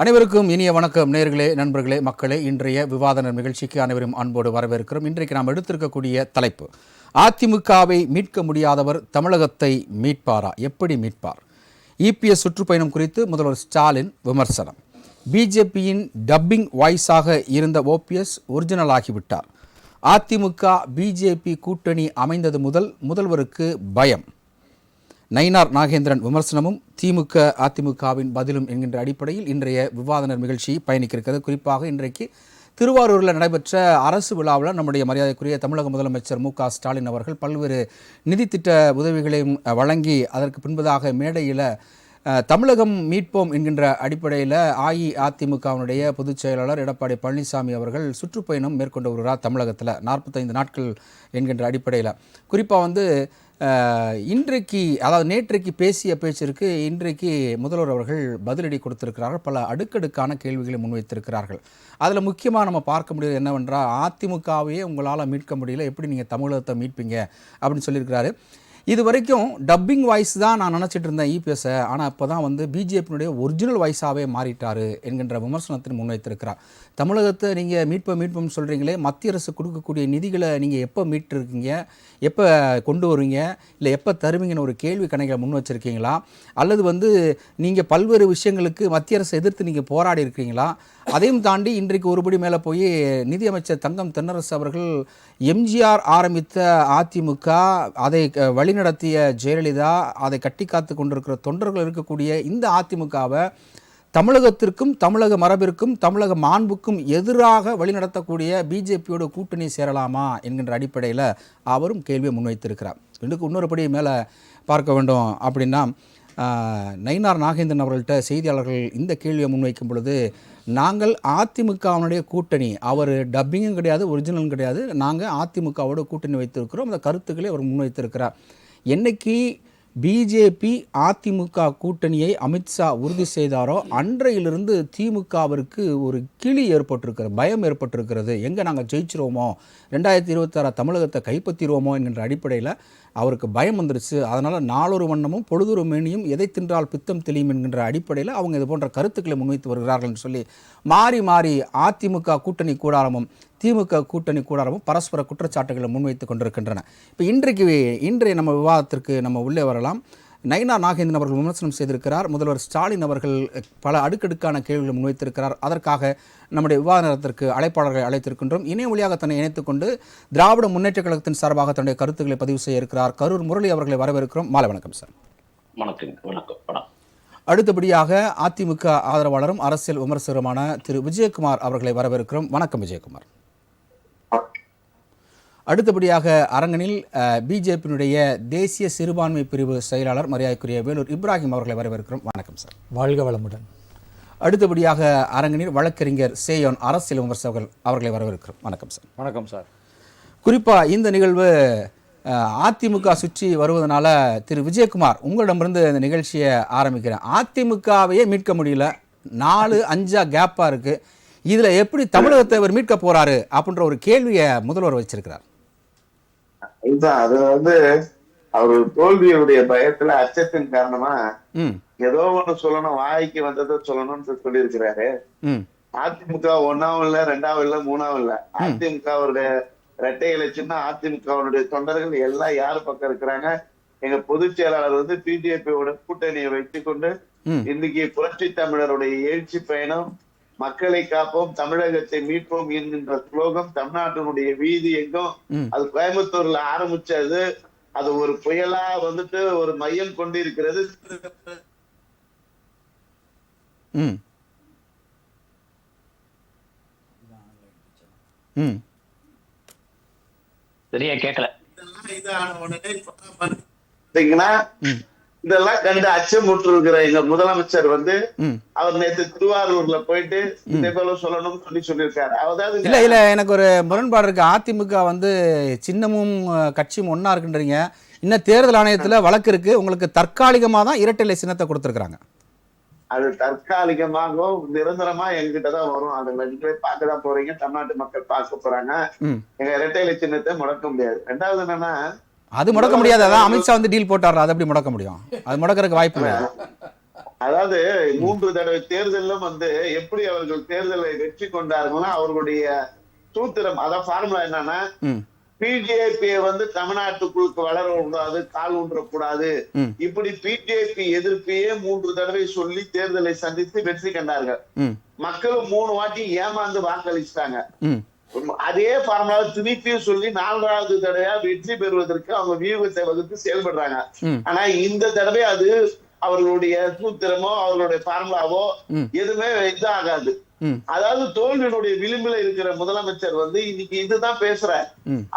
அனைவருக்கும் இனிய வணக்கம். நேயர்களே, நண்பர்களே, மக்களே, இன்றைய விவாத நிகழ்ச்சிக்கு அனைவரும் அன்போடு வரவேற்கிறோம். இன்றைக்கு நாம் எடுத்திருக்கக்கூடிய தலைப்பு, அதிமுகவை மீட்க முடியாதவர் தமிழகத்தை மீட்பாரா? எப்படி மீட்பார்? இபிஎஸ் சுற்றுப்பயணம் குறித்து முதல்வர் ஸ்டாலின் விமர்சனம். பிஜேபியின் டப்பிங் வாய்ஸாக இருந்த ஓபிஎஸ் ஒரிஜினல் ஆகிவிட்டார். அதிமுக பிஜேபி கூட்டணி அமைந்தது முதல் முதல்வருக்கு பயம். நயினார் நாகேந்திரன் விமர்சனமும் திமுக அதிமுகவின் பதிலும் என்கின்ற அடிப்படையில் இன்றைய விவாத நிகழ்ச்சி பயணிக்கிறது. குறிப்பாக இன்றைக்கு திருவாரூரில் நடைபெற்ற அரசு விழாவில் நம்முடைய மரியாதைக்குரிய தமிழக முதலமைச்சர் மு க ஸ்டாலின் அவர்கள் பல்வேறு நிதித்திட்ட உதவிகளையும் வழங்கி அதற்கு பின்பதாக மேடையில் தமிழகம் மீட்போம் என்கின்ற அடிப்படையில் அஇஅதிமுகவினுடைய பொதுச் செயலாளர் எடப்பாடி பழனிசாமி அவர்கள் சுற்றுப்பயணம் மேற்கொண்டு வருகிறார். தமிழகத்தில் 45 நாட்கள் என்கின்ற அடிப்படையில் குறிப்பாக இன்றைக்கு, அதாவது நேற்றைக்கு பேசிய பேச்சிற்கு இன்றைக்கு முதல்வர் அவர்கள் பதிலடி கொடுத்திருக்கிறார்கள். பல அடுக்கடுக்கான கேள்விகளை முன்வைத்திருக்கிறார்கள். அதில் முக்கியமாக நம்ம பார்க்க முடியாது என்னவென்றால், அதிமுகவையே உங்களால் மீட்க முடியல, எப்படி நீங்கள் தமிழகத்தை மீட்பீங்க அப்படின்னு சொல்லியிருக்கிறாரு. இது வரைக்கும் டப்பிங் வாய்ஸ் தான் நான் நினச்சிட்டு இருந்தேன் இபிஎஸ்ஸை, ஆனால் இப்போ தான் பிஜேபியினுடைய ஒரிஜினல் வாய்ஸாகவே மாறிட்டார் என்கின்ற விமர்சனத்தை முன்வைத்திருக்கிறார். தமிழகத்தை நீங்கள் மீட்போம்னு சொல்கிறீங்களே, மத்திய அரசு கொடுக்கக்கூடிய நிதிகளை நீங்கள் எப்போ மீட்டிருக்கீங்க, எப்போ கொண்டு வருவீங்க, இல்லை எப்போ தருவீங்கன்னு ஒரு கேள்வி கணக்கை முன் வச்சுருக்கீங்களா? அல்லது நீங்கள் பல்வேறு விஷயங்களுக்கு மத்திய அரசை எதிர்த்து நீங்கள் போராடி இருக்கிறீங்களா? அதையும் தாண்டி இன்றைக்கு ஒருபடி மேலே போய் நிதியமைச்சர் தங்கம் தென்னரசு அவர்கள் எம்ஜிஆர் ஆரம்பித்த அதிமுக, அதை வழிநடத்திய ஜெயலலிதா, அதை கட்டி காத்து கொண்டிருக்கிற தொண்டர்கள் இருக்கக்கூடிய இந்த அதிமுகவை தமிழகத்திற்கும் தமிழக மரபிற்கும் தமிழக மாண்புக்கும் எதிராக வழிநடத்தக்கூடிய பிஜேபியோட கூட்டணி சேரலாமா என்கின்ற அடிப்படையில் அவரும் கேள்வியை முன்வைத்திருக்கிறார். இன்னொருபடி மேலே பார்க்க வேண்டும் அப்படின்னா, நயினார் நாகேந்திரன் அவர்கள்ட்ட செய்தியாளர்கள் இந்த கேள்வியை முன்வைக்கும் பொழுது, நாங்கள் அதிமுகவினுடைய கூட்டணி, அவர் டப்பிங்கும் கிடையாது, ஒரிஜினலும் கிடையாது, நாங்கள் அதிமுகவோட கூட்டணி வைத்திருக்கிறோம், அந்த கருத்துக்களை அவர் முன்வைத்திருக்கிறார். என்னைக்கு பிஜேபி அதிமுக கூட்டணியை அமித்ஷா உறுதி செய்தாரோ அன்றையிலிருந்து திமுகவிற்கு ஒரு கிளி ஏற்பட்டிருக்கிறது, பயம் ஏற்பட்டிருக்கிறது. எங்கே நாங்கள் ஜெயிச்சிருவோமோ, 2026 தமிழகத்தை கைப்பற்றிடுவோமோ என்கின்ற அடிப்படையில் அவருக்கு பயம் வந்துருச்சு. அதனால் நாளொரு வண்ணமும் பொழுதொரு மேனியும் எதை தின்றால் பித்தம் தெளியும் என்கின்ற அடிப்படையில் அவங்க இது போன்ற கருத்துக்களை முன்வைத்து வருகிறார்கள் சொல்லி மாறி மாறி அதிமுக கூட்டணி கூடாரமும் திமுக கூட்டணி கூடாரமும் பரஸ்பர குற்றச்சாட்டுகளை முன்வைத்து கொண்டிருக்கின்றன. இப்போ இன்றைய நம்ம விவாதத்திற்கு நம்ம உள்ளே வரலாம். நயினார் நாகேந்திரன் அவர்கள் விமர்சனம் செய்திருக்கிறார். முதல்வர் ஸ்டாலின் அவர்கள் பல அடுக்கடுக்கான கேள்விகளை முன்வைத்திருக்கிறார். அதற்காக நம்முடைய விவாத நேரத்திற்கு அழைப்பாளர்களை அழைத்திருக்கின்றோம். இணைய வழியாக தன்னை இணைத்துக் கொண்டு திராவிட முன்னேற்ற கழகத்தின் சார்பாக தன்னுடைய கருத்துக்களை பதிவு செய்ய இருக்கிறார் கரூர் முரளி அவர்களை வரவேற்கிறோம். மாலை வணக்கம் சார். வணக்கம். அடுத்தபடியாக அதிமுக ஆதரவாளரும் அரசியல் விமர்சகருமான திரு விஜயகுமார் அவர்களை வரவேற்கிறோம். வணக்கம் விஜயகுமார். அடுத்தபடியாக அரங்கனில் பிஜேபியினுடைய தேசிய சிறுபான்மை பிரிவு செயலாளர் மரியாதைக்குரிய வேலூர் இப்ராஹிம் அவர்களை வரவேற்கிறோம். வணக்கம் சார். வாழ்க வளமுடன். அடுத்தபடியாக அரங்கனில் வழக்கறிஞர் சேயோன் அரசியல் விமர்சகர்கள் அவர்களை வரவேற்கிறோம். வணக்கம் சார். வணக்கம் சார். குறிப்பாக இந்த நிகழ்வு அதிமுக சுற்றி வருவதனால திரு விஜயகுமார், உங்களிடமிருந்து இந்த நிகழ்ச்சியை ஆரம்பிக்கிறேன். அதிமுகவையே மீட்க முடியல, 4-5 கேப்பாக இருக்குது, இதில் எப்படி தமிழகத்தை அவர் மீட்க போறாரு அப்படின்ற ஒரு கேள்வியை முதல்வர் வச்சிருக்கிறார். அது அவர் தோல்வியுடைய பயத்துல, அச்சத்தின் காரணமா ஏதோ ஒண்ணு சொல்லணும், வாய்க்கு வந்ததை சொல்லணும்னு சொல்லி இருக்கிறாரு. அதிமுக 1ஆவும் இல்ல, 2ஆவும் இல்ல, 3ஆவும் இல்ல. அதிமுகவுடைய இரட்டை இலட்சம்னா அதிமுகவுடைய தொண்டர்கள் எல்லாம் யாரு பக்கம் இருக்கிறாங்க? எங்க பொதுச் செயலாளர் பிஜேபியோட கூட்டணியை வைத்துக் கொண்டு இன்னைக்கு புரட்சி தமிழருடைய எழுச்சி பயணம், மக்களை காப்போம், தமிழகத்தை மீட்போம் என்கின்ற ஸ்லோகம் தமிழ்நாட்டினுடைய வீதி எங்கும், அது கோயம்புத்தூர்ல ஆரம்பிச்சது, அது ஒரு புயலா ஒரு மையம் கொண்டிருக்கிறது. சரியா கேட்கல. இதெல்லாம் கண்டு அச்சமுற்று இருக்கிற எங்க முதலமைச்சர் அவர் நேற்று திருவாரூர்ல போயிட்டு இதே போல சொல்லணும்னு சொல்லியிருக்காரு. அதாவது இல்ல எனக்கு ஒரு முரண்பாடு இருக்கு. அதிமுக சின்னமும் கட்சியும் ஒன்னா இருக்குன்றீங்க, இன்னும் தேர்தல் ஆணையத்துல வழக்கு இருக்கு, உங்களுக்கு தற்காலிகமா தான் இரட்டை இலை சின்னத்தை கொடுத்திருக்காங்க. அது தற்காலிகமாகவும் நிரந்தரமா எங்கிட்டதான் வரும். அதை நீங்களே பார்க்கதான் போறீங்க, தமிழ்நாட்டு மக்கள் பார்க்க போறாங்க. எங்க இரட்டை இலை சின்னத்தை முடக்க முடியாது. ரெண்டாவது என்னன்னா, அது முடக்க முடியாது, அதான் அமித்ஷா டீல் போட்டாரு, அது எப்படி முடக்க முடியும்? அது முடக்கிறதுக்கு வாய்ப்பு இல்லை. அதாவது 3 தடவை தேர்தலும் வந்து எப்படி அவர்கள் தேர்தலை வெற்றி கொண்டார்கள்னா அவர்களுடைய சூத்திரம், அதான் ஃபார்முலா என்னன்னா, பிஜேபியை வந்து தமிழ்நாட்டுக்குள்ளுக்கு வளர கூடாது, கால் ஊன்றக்கூடாது, இப்படி பிஜேபி எதிர்ப்பையே 3 தடவை சொல்லி தேர்தலை சந்தித்து வெற்றி கண்டார்கள். மக்களும் 3 வாட்டி ஏமாந்து வாக்களிச்சிட்டாங்க. அதே ஃபார்முலா திருப்பியும் சொல்லி 4வது தடவையா வெற்றி பெறுவதற்கு அவங்க வியூகத்தை வகுத்து செயல்படுறாங்க. ஆனா இந்த தடவை அது அவர்களுடைய சூத்திரமோ அவர்களுடைய ஃபார்முலாவோ எதுவுமே இதாகாது. அதாவது தோல்வியினுடைய விளிம்புல இருக்கிற முதலமைச்சர் வந்து இன்னைக்கு இதுதான் பேசுற.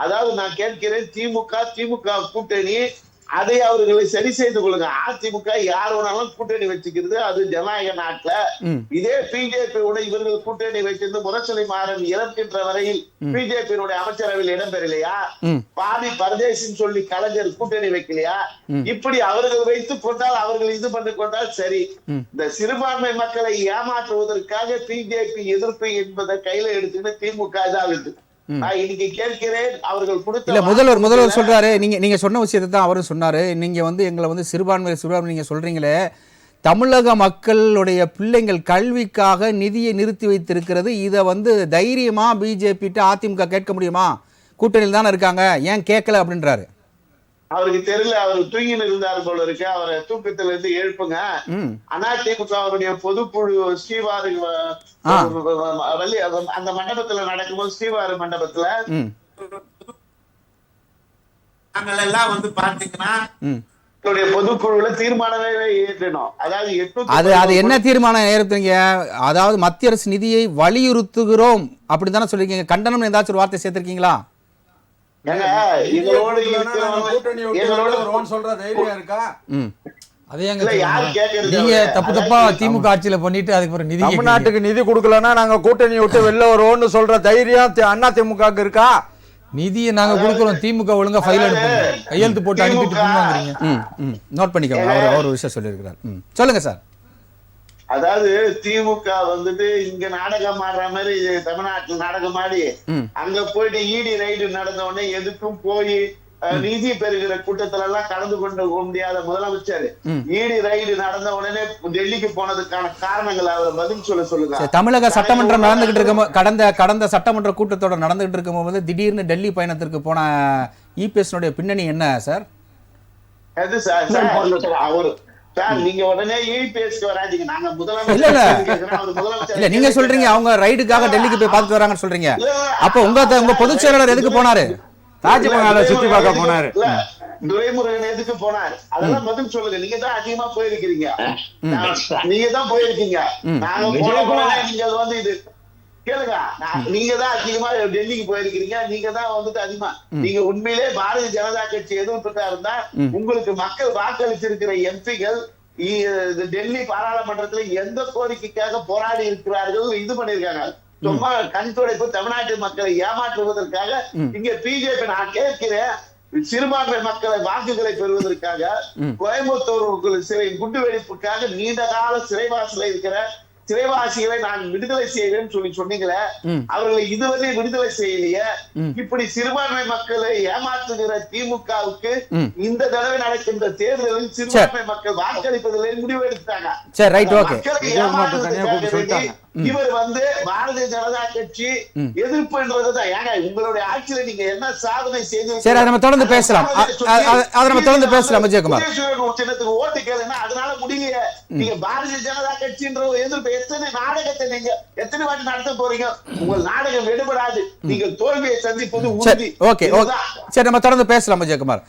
அதாவது நான் கேட்கிறேன், திமுக கூட்டணி அதை அவர்களை சரி செய்து கொள்ளுங்க. அதிமுக யார் வேணாலும் கூட்டணி வச்சுக்கிறது, அது ஜனநாயக நாட்டுல. இதே பிஜேபியோட இவர்கள் கூட்டணி வைத்திருந்து முரசொலி மாறன் இறக்கின்ற வரையில் பிஜேபியினுடைய அமைச்சரவையில் இடம்பெறலையா? பாதி பரதேசின்னு சொல்லி கலைஞர் கூட்டணி வைக்கலையா? இப்படி அவர்கள் வைத்துக் கொண்டால், அவர்கள் இது பண்ணி கொண்டால் சரி. இந்த சிறுபான்மை மக்களை ஏமாற்றுவதற்காக பிஜேபி எதிர்ப்பு என்பதை கையில எடுத்துக்கிட்டு திமுக இதாகுது. இன்னைக்கு கேட்கிறேன், அவர்கள் கொடுத்த முதல்வர் சொல்றாரு, நீங்க சொன்ன விஷயத்தை தான் அவரும் சொன்னாரு. நீங்க வந்து எங்களை வந்து சிறுபான்மை நீங்க சொல்றீங்களே, தமிழக மக்களுடைய பிள்ளைங்கள் கல்விக்காக நிதியை நிறுத்தி வைத்திருக்கிறது, இதை வந்து தைரியமா பிஜேபி அதிமுக கேட்க முடியுமா? கூட்டணியில் தானே இருக்காங்க, ஏன் கேட்கல அப்படின்றாரு. அவருக்கு தெரியல, அவர் தூங்கின்னு இருந்தாரு போல இருக்கு. அவரை தூக்கத்துல இருந்து எழுப்புங்க. அதிமுக அவருடைய பொதுக்குழு ஸ்ரீவாரி அந்த மண்டபத்துல நடக்கும்போது, ஸ்ரீவாரி மண்டபத்துல நாங்கள் எல்லாம் வந்து பாத்தீங்கன்னா பொதுக்குழுல தீர்மானமே ஏற்றணும். அதாவது அது என்ன தீர்மானம் ஏற்பீங்க? அதாவது மத்திய அரசு நிதியை வலியுறுத்துகிறோம் அப்படித்தானே சொல்லிருக்கீங்க. கண்டனம் ஏதாச்சும் ஒரு வார்த்தை சேர்த்திருக்கீங்களா? நீங்க தப்பா திமுக ஆட்சியில பண்ணிட்டு அதுக்கப்புறம் நிதி தமிழ்நாட்டுக்கு நிதி கொடுக்கலன்னா நாங்க கூட்டணி விட்டு வெளில வருவோம்னு சொல்ற தைரியம் அண்ணா திமுக இருக்கா? நிதியை நாங்க கொடுக்கிறோம், திமுக ஒழுங்கா ஃபைல் எடுப்போம், கையெழுத்து போட்டு அனுப்பிட்டு பண்ணுவாங்க. நோட் பண்ணிக்கோங்க, அவர் ஒரு விஷயம் சொல்லியிருக்கிறார். சொல்லுங்க சார். அதாவது திமுக வந்துட்டு இங்க நாடகம் ஆடுற மாதிரி தமிழ்நாட்டில் நாடகம் ஆடி அங்க போயிட்டு இடி ரைடு நடந்த உடனே எதுக்கும் போய் நிதி பெறுகிற கூட்டத்துல எல்லாம் கலந்து கொண்டு முடியாத முதலமைச்சர் இடி ரைடு நடந்த உடனே டெல்லிக்கு போனதுக்கான காரணங்கள் அவர் பதில் சொல்லுங்க. தமிழக சட்டமன்றம் நடந்துகிட்டு இருக்கும் கடந்த சட்டமன்ற கூட்டத்தோட நடந்துகிட்டு இருக்கும் போது திடீர்னு டெல்லி பயணத்திற்கு போன இபிஎஸ் பின்னணி என்ன சார்? எது சார் அவரு நீங்க உடனே இபிஎஸ்க்கு வராதீங்க. நாங்க முதலமைச்சர் நீங்க சொல்றீங்க அவங்க ரைடுக்காக டெல்லிக்கு போய் பார்த்துட்டு வராங்கன்னு சொல்றீங்க. அப்ப உங்க பொதுச் செயலாளர் எதுக்கு போனாரு? தாஜ்மஹாலை சுத்தி பார்க்க போனாரு. துரைமுருகன் எதுக்கு போனார்? அதெல்லாம் பதில் சொல்லுங்க. நீங்க தான் அதிகமா போயிருக்கீங்க, நீங்க தான் போயிருக்கீங்க. நாங்க நீங்க வந்து இது கேளுங்க, நீங்க தான் அதிகமா டெல்லிக்கு போயிருக்கீங்க, நீங்க தான் வந்துட்டு அதிகமா. நீங்க உண்மையிலே பாரதிய ஜனதா கட்சி எதிர்ப்புட்டா இருந்தா உங்களுக்கு மக்கள் வாக்களிச்சிருக்கிற எம்பிகள் டெல்லி பாராளுமன்றத்துல எந்த கோரிக்கைக்காக போராடி இருக்கிறார்கள், இது பண்ணிருக்காங்க. சும்மா கண் துடைப்பு தமிழ்நாட்டு மக்களை ஏமாற்றுவதற்காக இங்க பிஜேபி. நான் கேட்கிறேன், சிறுபான்மை மக்களை வாக்குகளை பெறுவதற்காக கோயம்புத்தூர் சிறை குண்டு வெடிப்புக்காக நீண்ட கால சிறைவாசல இருக்கிற சிறைவாசிகளை நான் விடுதலை செய்வேன்னு சொல்லி சொன்னீங்களே, அவர்களை இதுவரை விடுதலை செய்யலையே. இப்படி சிறுபான்மை மக்களை ஏமாற்றுகிற திமுகவுக்கு இந்த தடவை நடக்கின்ற தேர்தலில் சிறுபான்மை மக்கள் வாக்களிப்பதில் முடிவு எடுத்தாங்க. இவர் வந்து பாரதிய ஜனதா கட்சி எதிர்ப்புன்றதுதான். ஏங்க உங்களுடைய ஆட்சியில நீங்க என்ன சாதனை செய்து தொடர்ந்து பேசலாம், விஜயகுமார். சின்னத்துக்கு ஓட்டு கேளுன்னா அதனால முடியலையே. நீங்க பாரதிய ஜனதா கட்சின்ற எதிர்ப்பு எத்தனை நாடகத்தை நீங்க எத்தனை வாட்டி நடத்த போறீங்க? உங்கள் நாடகம் எடுபடாது. நீங்கள் தோல்வியை சந்திப்பது உறுதி. சரி, நம்ம தொடர்ந்து பேசலாம் விஜயகுமார்.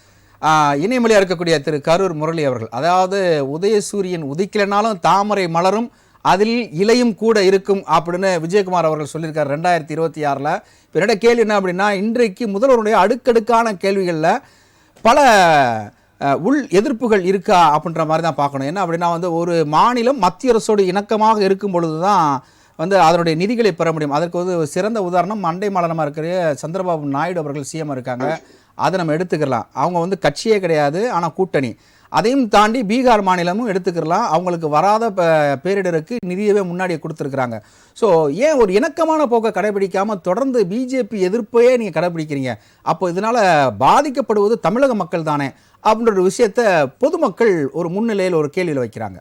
இணையமொழியா இருக்கக்கூடிய திரு கரூர் முரளி அவர்கள், அதாவது உதயசூரியன் உதிக்கலனாலும் தாமரை மலரும், அதில் இலையும் கூட இருக்கும் அப்படின்னு விஜயகுமார் அவர்கள் சொல்லியிருக்காரு 2026. இப்போ என்னோட கேள்வி என்ன அப்படின்னா, இன்றைக்கு முதல்வருடைய அடுக்கடுக்கான கேள்விகளில் பல உள் எதிர்ப்புகள் இருக்கா அப்படின்ற மாதிரி தான் பார்க்கணும். என்ன அப்படின்னா வந்து ஒரு மாநிலம் மத்திய அரசோடு இணக்கமாக இருக்கும் பொழுது தான் வந்து அதனுடைய நிதிகளை பெற முடியும். அதற்கு வந்து சிறந்த உதாரணம் அண்டை மாநிலமாக இருக்கிற சந்திரபாபு நாயுடு அவர்கள் சிஎம் இருக்காங்க. அதை நம்ம எடுத்துக்கலாம். அவங்க வந்து கட்சியே கிடையாது, ஆனால் கூட்டணி. அதையும் தாண்டி பீகார் மாநிலமும் எடுத்துக்கலாம். அவங்களுக்கு வராத பேரிடருக்கு நிதியவே முன்னாடியே கொடுத்துருக்குறாங்க. ஸோ ஏன் ஒரு இணக்கமான போக்கை கடைபிடிக்காமல் தொடர்ந்து பிஜேபி எதிர்ப்பையே நீங்கள் கடைபிடிக்கிறீங்க? அப்போ இதனால் பாதிக்கப்படுவது தமிழக மக்கள் தானே அப்படின்ற ஒரு விஷயத்தை பொதுமக்கள் ஒரு முன்னிலையில் ஒரு கேள்வியில் வைக்கிறாங்க.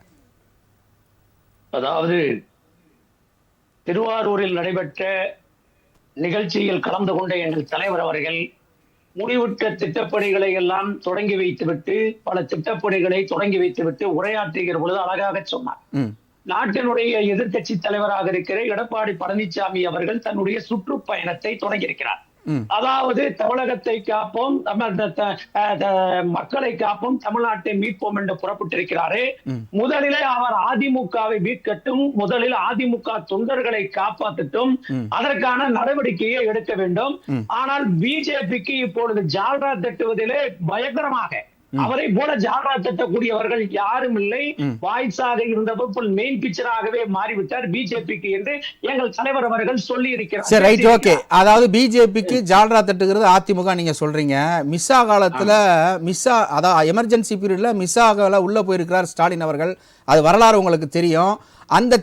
அதாவது திருவாரூரில் நடைபெற்ற நிகழ்ச்சியில் கலந்து கொண்ட எங்கள் தலைவர் அவர்கள் முடிவுற்ற திட்டப்பணிகளை எல்லாம் தொடங்கி வைத்துவிட்டு பல திட்டப்பணிகளை தொடங்கி வைத்துவிட்டு உரையாற்றுகிற பொழுது அழகாக சொன்னார். நாட்டினுடைய எதிர்க்கட்சி தலைவராக இருக்கிற எடப்பாடி பழனிசாமி அவர்கள் தன்னுடைய சுற்றுப்பயணத்தை தொடங்கியிருக்கிறார். அதாவது தமிழகத்தை காப்போம், மக்களை காப்போம், தமிழ்நாட்டை மீட்போம் என்று புறப்பட்டிருக்கிறாரு. முதலிலே அவர் அதிமுகவை மீட்கட்டும், முதலில் அதிமுக தொண்டர்களை காப்பாற்றட்டும், அதற்கான நடவடிக்கையை எடுக்க வேண்டும். ஆனால் பிஜேபிக்கு இப்பொழுது ஜால்ரா தட்டுவதிலே பயங்கரமாக அவரை போல ஜால்ரா தட்டக்கூடியவர்கள் யாரும் இல்லை. வாய்ஸாக இருந்தவர் மெயின் பிக்சராகவே மாறிவிட்டார் பிஜேபிக்கு என்று எங்கள் தலைவர் அவர்கள் சொல்லி இருக்கிறார். சரி, ரைட், ஓகே. அதாவது பிஜேபிக்கு ஜால்ரா தட்டுகிறது அதிமுக நீங்க சொல்றீங்க. மிஸ்ஸா காலத்துல அதாவது எமர்ஜென்சி பீரியட்ல மிஸ்ஸாக உள்ள போயிருக்கிறார் ஸ்டாலின் அவர்கள். அது வரலாறு உங்களுக்கு தெரியும். அந்த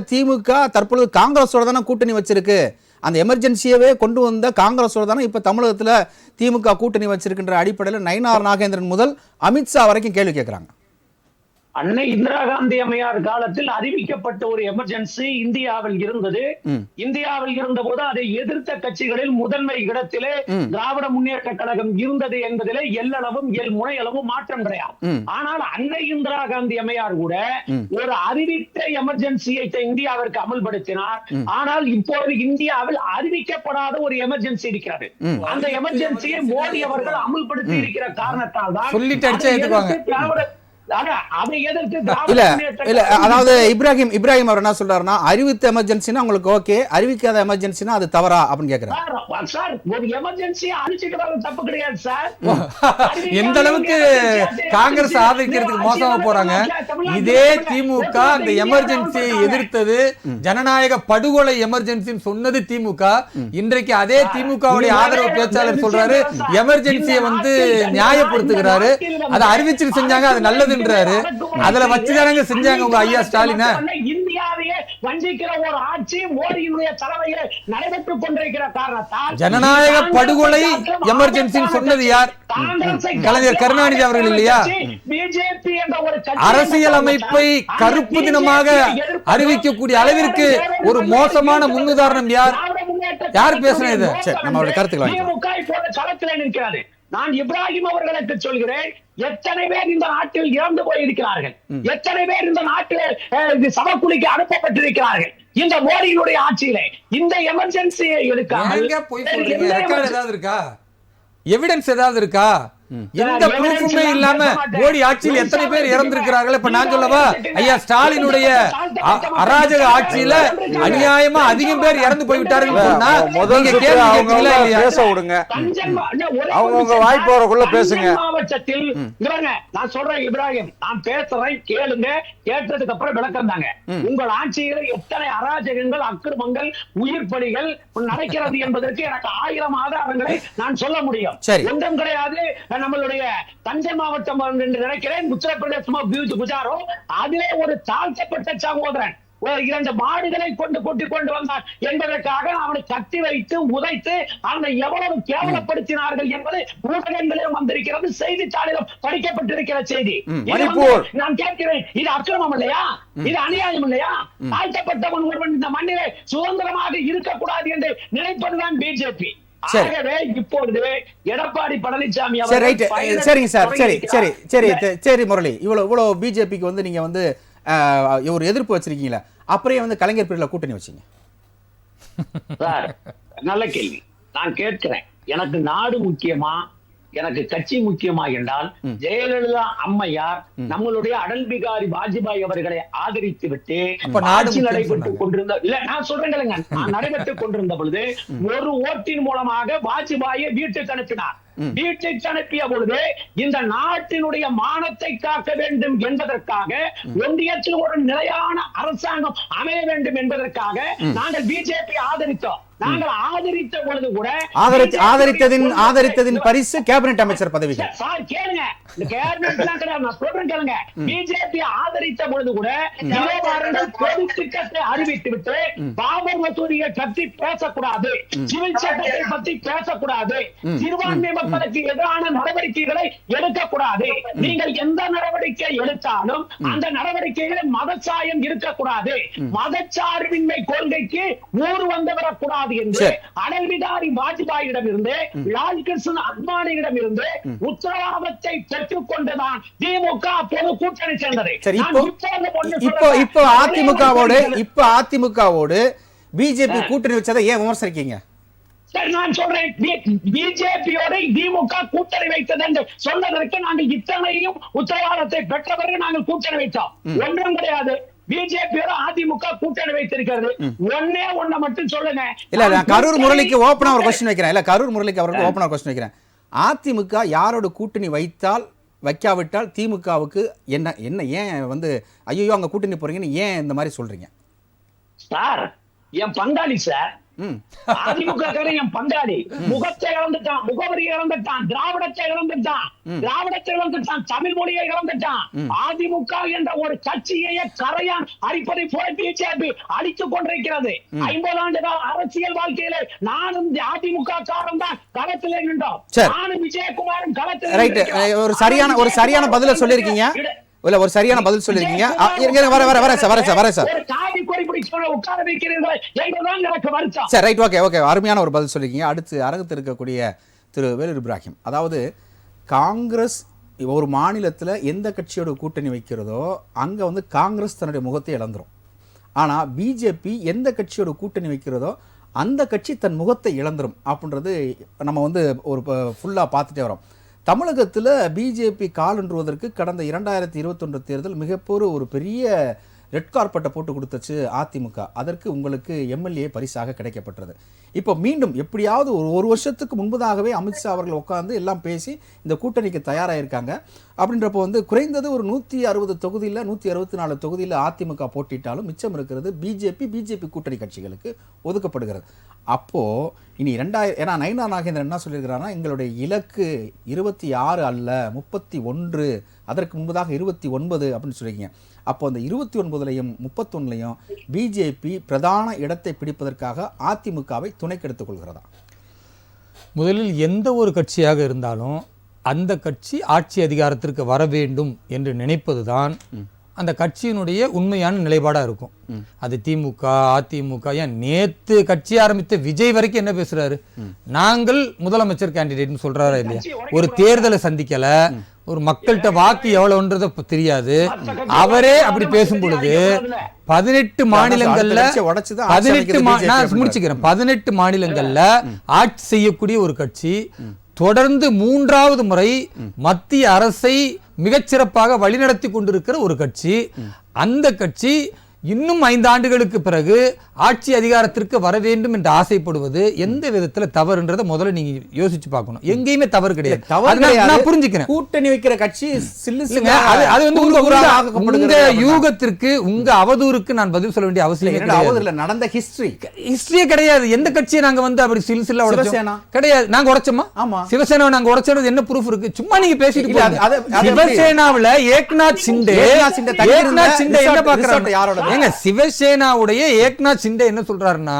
திமுக தற்பொழுது காங்கிரஸோட தானே கூட்டணி வச்சிருக்கு. அந்த எமர்ஜென்சியவே கொண்டு வந்த காங்கிரஸோட தானே இப்ப தமிழகத்துல திமுக கூட்டணி வச்சிருக்கின்ற அடிப்படையில் நயினார் நாகேந்திரன் முதல் அமித்ஷா வரைக்கும் கேள்வி கேட்கிறாங்க. அன்னை இந்திரா காந்தி அம்மையார் காலத்தில் அறிவிக்கப்பட்ட ஒரு எமர்ஜென்சி இந்தியாவில் இருந்தது. இந்தியாவில் இருந்த போது அதை எதிர்த்த கட்சிகளில் முதன்மை இடத்திலே திராவிட முன்னேற்ற கழகம் இருந்தது என்பதிலே எல்லளவும் முனையளவும் மாற்றம் கிடையாது. ஆனால் அன்னை இந்திரா காந்தி அம்மையார் கூட ஒரு அறிவித்த எமர்ஜென்சியை இந்தியாவிற்கு அமல்படுத்தினார். ஆனால் இப்போது இந்தியாவில் அறிவிக்கப்படாத ஒரு எமர்ஜென்சி இருக்கிறது. அந்த எமர்ஜென்சியை மோடி அவர்கள் அமல்படுத்தி இருக்கிற காரணத்தால் தான் அதாவது இப்ராஹிம் அவர் என்ன சொல்றாருன்னா, அறிவித்த எமர்ஜென்சினா உங்களுக்கு ஓகே, அறிவிக்காத எமர்ஜென்சினா அது தவறா அப்படின்னு கேக்குறாரு. சார், ஒரு எமர்ஜென்சி அறிவிக்கிறது தப்பு கிடையாது சார். எந்த அளவுக்கு காங்கிரஸ் ஆதரிக்கிறதுக்கு மோசமா போறாங்க. இதே திமுக அந்த எமர்ஜென்சியை எதிர்த்தது, ஜனநாயக படுகொலை எமர்ஜென்சின்னு சொன்னது திமுக. இன்றைக்கு அதே திமுகவுடைய ஆதரவு பேச்சாளர் சொல்றாரு எமர்ஜென்சியை நியாயப்படுத்துகிறாரு. அதை அறிவிச்சு செஞ்சாங்க, அது நல்லது. அதுல வச்சுதானங்க செஞ்சாங்க உங்க ஐயா ஸ்டாலின். இந்தியாவையே வஞ்சிக்கிற ஒரு ஆட்சி மோடியினுடைய தலைமையில் நடைபெற்றுக் கொண்டிருக்கிற காரணத்தால் ஜனநாயக படுகொலை எமர்ஜென்சி சொன்னது யார்? கலைஞர் கருணாநிதி அவர்கள் இல்லையா? பிஜேபி என்ற ஒரு அரசியல் அமைப்பை கருப்பு தினமாக அறிவிக்கக்கூடிய அளவிற்கு ஒரு மோசமான முன்னுதாரணம் யார்? யார் பேசுறது? நம்மளுடைய கருத்துக்கள் களத்தில் நிற்கிறாரு. நான் இப்ராஹிம் அவர்களுக்கு சொல்கிறேன், எத்தனை பேர் இந்த நாட்டில் இறந்து போயிருக்கிறார்கள், எத்தனை பேர் இந்த நாட்டில் சவக்குழிக்கு அனுப்பப்பட்டிருக்கிறார்கள் இந்த மோடியினுடைய ஆட்சியிலே. இந்த எமர்ஜென்சியை எடுக்காமல் ஏதாவது இருக்கா? எவிடன்ஸ் ஏதாவது இருக்கா? எந்த ப்ரூஃபுமே இல்லாம மோடி ஆட்சியில் எத்தனை பேர் இறந்திருக்கிறார்கள்? இப்ப நான் சொல்லவா, ஐயா ஸ்டாலினுடைய அராஜக ஆட்சியில அநியாயமா அதிகம் பேர் இறந்து போய்விட்டார்கள் சொன்னா பேச விடுங்க, அவங்க வாய்ப்பு வரக்குள்ள பேசுங்க. மாவட்டத்தில் நான் சொல்றேன் இப்ராஹிம், நான் பேசுறேன், கேளுங்க. கேட்டதுக்கு அப்புறம் விளக்கம் தாங்க. உங்கள் ஆட்சியில எத்தனை அராஜகங்கள், அக்கிரமங்கள், உயிர் பலிகள் நடக்கிறது என்பதற்கு எனக்கு 1000 ஆதாரங்களை நான் சொல்ல முடியும். ஒன்றும் கிடையாது. நம்மளுடைய தஞ்சை மாவட்டம் என்று நினைக்கிறேன், உத்தரப்பிரதேசமா குஜாரோ, அதிலே ஒரு தாழ்த்தப்பட்ட சகோதரன் 2 மாடுகளை கொண்டு வந்தார் என்பதற்காக அவனை கட்டி வைத்து உதைத்து அவனை எவ்வளவு கேவலப்படுத்தினார்கள் என்பது ஊடகங்களிலும் வந்திருக்கிறது, செய்தித்தாளிலும் படிக்கப்பட்டிருக்கிற செய்தி. நான் கேட்கிறேன், இது அக்கிரமம் இல்லையா? இது அநியாயம் இல்லையா? தாழ்த்தப்பட்டவன் ஒருவன் இந்த மண்ணிலே சுதந்திரமாக இருக்கக்கூடாது என்று நினைப்பதுதான் பிஜேபி. இப்பொழுது எடப்பாடி பழனிசாமி சரிங்க சார், சரி முரளி, இவ்வளவு பிஜேபிக்கு நீங்க ஒரு எதிர்ப்பு வச்சிருக்கீங்களா? அப்புறம் கலைஞர் பீரியட்ல கூட்டணி வச்சீங்க. சார், நல்ல கேள்வி. நான் கேட்கிறேன், எனக்கு நாடு முக்கியமா, எனக்கு கட்சி முக்கியமா என்றால் ஜெயலலிதா அம்மையார் நம்மளுடைய அடல் பிகாரி வாஜ்பாய் அவர்களை ஆதரித்து விட்டு ஆட்சி நடைபெற்றுக் கொண்டிருந்த நான் சொல்றேன், நான் நடைபெற்றுக் கொண்டிருந்த பொழுது ஒரு ஓட்டின் மூலமாக வாஜ்பாயை வீட்டுக்கு அனுப்பினார். வீட்டுக்கு அனுப்பிய பொழுது இந்த நாட்டினுடைய மானத்தை காக்க வேண்டும் என்பதற்காக, ஒன்றியத்தில் ஒரு நிலையான அரசாங்கம் அமைய வேண்டும் என்பதற்காக நாங்கள் பிஜேபி ஆதரித்தோம். நாங்கள் ஆதரித்த பொழுது கூட ஆதரித்ததின் பரிசு கேபினெட் அமைச்சர் பதவிகள். சார் கேளுங்க, இந்த கேபினெட் எல்லாம் கிடையாது, நான் சொல்றேன் கேளுங்க. பிஜேபி ஆதரித்த பொழுது கூட பொது திட்டத்தை அறிவித்து விட்டு பாபர் மசூதியை பற்றி பேசக்கூடாது, சிவில் சட்டத்தை பற்றி பேசக்கூடாது, சிறுபான்மை மக்களுக்கு எதிரான நடவடிக்கைகளை எடுக்கக்கூடாது. நீங்கள் எந்த நடவடிக்கை எடுத்தாலும் அந்த நடவடிக்கைகளில் மதச்சாயம் இருக்கக்கூடாது, மதச்சார்பின்மை கொள்கைக்கு ஊர் வந்து வரக்கூடாது என்று அடல் பிஹாரி வாஜ்பாயிடம் இருந்து லால் கிருஷ்ண அத்வானியிடம் இருந்து உத்தரவாதத்தை பெற்றுக் கொண்டுதான் திமுக பொது கூட்டணி சேர்ந்தது. இப்போ அதிமுகவோடு பிஜேபி கூட்டணி வச்சதை ஏன் விமர்சிக்கீங்க? நான் சொல்றேன், பிஜேபியோட திமுக கூட்டணி வைத்தது என்று சொன்னதற்கு நாங்கள் இத்தனையும் உத்தரவாதத்தை பெற்றவர்கள் நாங்கள் கூட்டணி வைத்தோம். ஒன்றும் கிடையாது. பிஜேபியோட அதிமுக கூட்டணி வைத்திருக்கிறது. ஒன்ன மட்டும் சொல்லுங்க. இல்ல நான் கரூர் முரளிக்கு ஓபனா ஒரு क्वेश्चन வைக்கிறேன். இல்ல கரூர் முரளிக்கு அவருக்கு ஓபனா ஒரு क्वेश्चन வைக்கிறேன். அதிமுக யாரோட கூட்டணி வைத்தால் வைக்காவிட்டால் திமுகவுக்கு என்ன என்ன ஏன் வந்து ஐயோ அங்க கூட்டணி போறீங்கன்னு ஏன் இந்த மாதிரி சொல்றீங்க? சார் என் பங்காளி சார், அதிமுக என் பங்காளி. முகத்தை இழந்துட்டான், முகவரி இழந்துட்டான், திராவிடத்தை இழந்துட்டான், தமிழ் மொழியை இழந்துட்டான். அதிமுக என்ற ஒரு கட்சியையே கரையான் அடிப்பதை போல பிஜேபி அடித்துக் கொண்டிருக்கிறது. 50 ஆண்டு கால அரசியல் வாழ்க்கையில நானும் அதிமுக காரன் தான் களத்திலே நின்றோம். நானும் விஜயகுமாரும் களத்தில் ஒரு சரியான பதில சொல்லிருக்கீங்க. இல்ல ஒரு சரியான பதில் சொல்லிருக்கீங்க. அருமையான ஒரு பதில் சொல்லிருக்கீங்க. அடுத்து அரங்கத்தில் இருக்கக்கூடிய திரு வேலூர் இப்ராஹிம், அதாவது காங்கிரஸ் ஒரு மாநிலத்தில் எந்த கட்சியோட கூட்டணி வைக்கிறதோ அங்க வந்து காங்கிரஸ் தன்னுடைய முகத்தை இழந்துரும். ஆனா பிஜேபி எந்த கட்சியோட கூட்டணி வைக்கிறதோ அந்த கட்சி தன் முகத்தை இழந்துரும் அப்படின்றது நம்ம வந்து ஒரு ஃபுல்லா பார்த்துட்டே வரோம். தமிழகத்தில் பிஜேபி காலன்றுவதற்கு கடந்த 2021 தேர்தல் மிகப்பெரிய ஒரு பெரிய ரெட் கார்பெட்டை போட்டு கொடுத்துச்சு அதிமுக. அதற்கு உங்களுக்கு எம்எல்ஏ பரிசாக கிடைக்கப்பட்டது. இப்போ மீண்டும் எப்படியாவது ஒரு வருஷத்துக்கு முன்பதாகவே அமித்ஷா அவர்கள் உட்கார்ந்து எல்லாம் பேசி இந்த கூட்டணிக்கு தயாராகிருக்காங்க. அப்படின்றப்போ வந்து குறைந்தது ஒரு 160 தொகுதியில் 164 தொகுதியில் அதிமுக போட்டிட்டாலும் மிச்சம் இருக்கிறது பிஜேபி கூட்டணி கட்சிகளுக்கு ஒதுக்கப்படுகிறது. அப்போது இனி 2000 ஏன்னா நயினா நாகேந்திரன் என்ன சொல்லியிருக்கிறாங்கன்னா எங்களுடைய இலக்கு 26 அல்ல 31, அதற்கு முன்பதாக 29 அப்படின்னு சொல்லியிருக்கீங்க. அப்போ அந்த 29லையும் 31லையும் பிஜேபி பிரதான இடத்தை பிடிப்பதற்காக அதிமுகவை துணைக்கெடுத்துக் கொள்கிறதா? முதலில் எந்த ஒரு கட்சியாக இருந்தாலும் அந்த கட்சி ஆட்சி அதிகாரத்திற்கு வர வேண்டும் என்று நினைப்பதுதான் அந்த கட்சியினுடைய உண்மையான நிலைப்பாடாக இருக்கும். அது திமுக அதிமுக, ஏன் நேத்து கட்சி ஆரம்பித்த விஜய் வரைக்கும் என்ன பேசுறாரு, நாங்கள் முதலமைச்சர் கேண்டிடேட்னு சொல்றாரா இல்லையா? ஒரு தேர்தலை சந்திக்கல, ஒரு மக்கள்கிட்ட வாக்கு எவ்வளவுன்றது தெரியாது. அவரே அப்படி பேசும் பொழுது 18 மாநிலங்கள்ல 18 மாநிலங்கள்ல ஆட்சி செய்யக்கூடிய ஒரு கட்சி, தொடர்ந்து 3வது முறை மத்திய அரசை மிகச்சிறப்பாக வழிநடத்தி கொண்டிருக்கிற ஒரு கட்சி, அந்த கட்சி இன்னும் 5 ஆண்டுகளுக்கு பிறகு ஆட்சி அதிகாரத்திற்கு வர வேண்டும் என்று ஆசைப்படுவது எந்த விதத்துல தவறுன்றதை முதல்ல நீங்க யோசிச்சு பார்க்கணும். எங்கேயுமே தவறு கிடையாது. நான் புரிஞ்சுக்கிறேன். கூட்டணி வைக்கிற கட்சி அது வந்து உங்க யூகத்திற்கு உங்க அவதூறுக்கு நான் பதில் சொல்ல வேண்டிய அவசியம் கிடையாது. நடந்த ஹிஸ்டரியே கிடையாது. எந்த கட்சியை நாங்க வந்து அப்படி சில்சிலா உடைச்சோம் கிடையாது. நாங்க உடைச்சோமா? சிவசேனா நாங்க உடைச்சது என்ன ப்ரூஃப் இருக்கு? சும்மா நீங்க பேசிட்டு சிவசேனாவுல ஏக்நாத் சிண்டே என்ன பாக்குறாங்க? ஏங்க சிவசேனாவுடைய ஏக்நாத் சிண்டே என்ன சொல்றாருன்னா,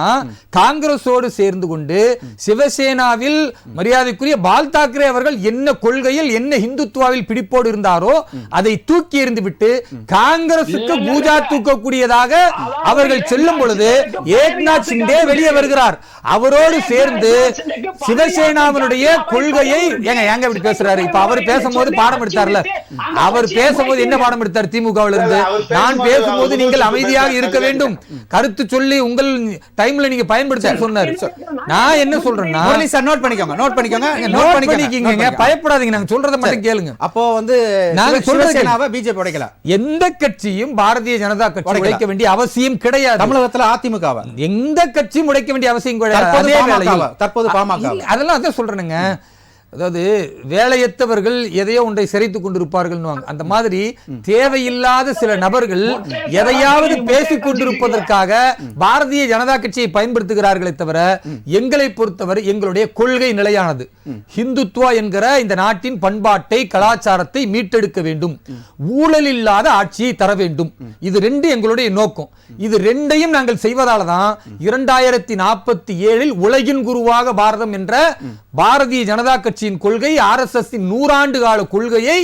காங்கிரஸோடு சேர்ந்து கொண்டு சிவசேனாவில் மரியாதைக்குரிய பால் தாக்கரே அவர்கள் என்ன கொள்கையில் என்ன இந்துத்துவாவில் பிடிப்போடு இருந்தாரோ அதை தூக்கி எறிந்து விட்டு காங்கிரசுக்கு பூஜா தூக்கக்கூடியதாக அவர்கள் செல்லும் பொழுது ஏக்நாத் சிண்டே வெளியே வருகிறார். அவரோடு சேர்ந்து சிவசேனாவினுடைய கொள்கையை ஏங்க இப்படி பேசுறாரு? இப்ப அவர் பேசும்போது பாடம் எடுத்தார்ல, அவர் பேசும்போது என்ன பாடம் எடுத்தார்? திமுகவில் இருந்து நான் பேசும்போது நீங்கள் அமைதியாக இருக்க வேண்டும், கருத்து சொல்லி உங்கள் டைம்ல நீங்க பயன்படுத்த சொன்னாரு. நான் என்ன சொல்றேன்னா, நோட் பண்ணிக்கோங்க, பயப்படாதீங்க, நாங்க சொல்றத மட்டும் கேளுங்க. அப்போ வந்து நாங்க சொல்றத பிஜேபி உடைக்கல, எந்த கட்சியும் பாரதிய ஜனதா கட்சி உடைக்க வேண்டிய அவசியம் கிடையாது. தமிழகத்துல அதிமுகவை எந்த கட்சியும் உடைக்க வேண்டிய அவசியம் கிடையாது. தற்போது பாமக அதெல்லாம் அதான் சொல்றேனுங்க. அதாவது வேலையற்றவர்கள் எதையோ ஒன்றை சிறைத்துக் கொண்டிருப்பார்கள் அந்த மாதிரி தேவையில்லாத சில நபர்கள் எதையாவது பேசிக் கொண்டிருப்பதற்காக பாரதிய ஜனதா கட்சியை பயன்படுத்துகிறார்களே தவிர எங்களை பொறுத்தவரை எங்களுடைய கொள்கை நிலையானது. ஹிந்துத்துவா என்கிற இந்த நாட்டின் பண்பாட்டை கலாச்சாரத்தை மீட்டெடுக்க வேண்டும், ஊழல் இல்லாத ஆட்சியை தர வேண்டும். இது ரெண்டு எங்களுடைய நோக்கம். இது ரெண்டையும் நாங்கள் செய்வதால தான் 2047 உலகின் குருவாக பாரதம் என்ற பாரதிய ஜனதா கட்சியின் கொள்கை, RSS 100 ஆண்டு கால கொள்கையை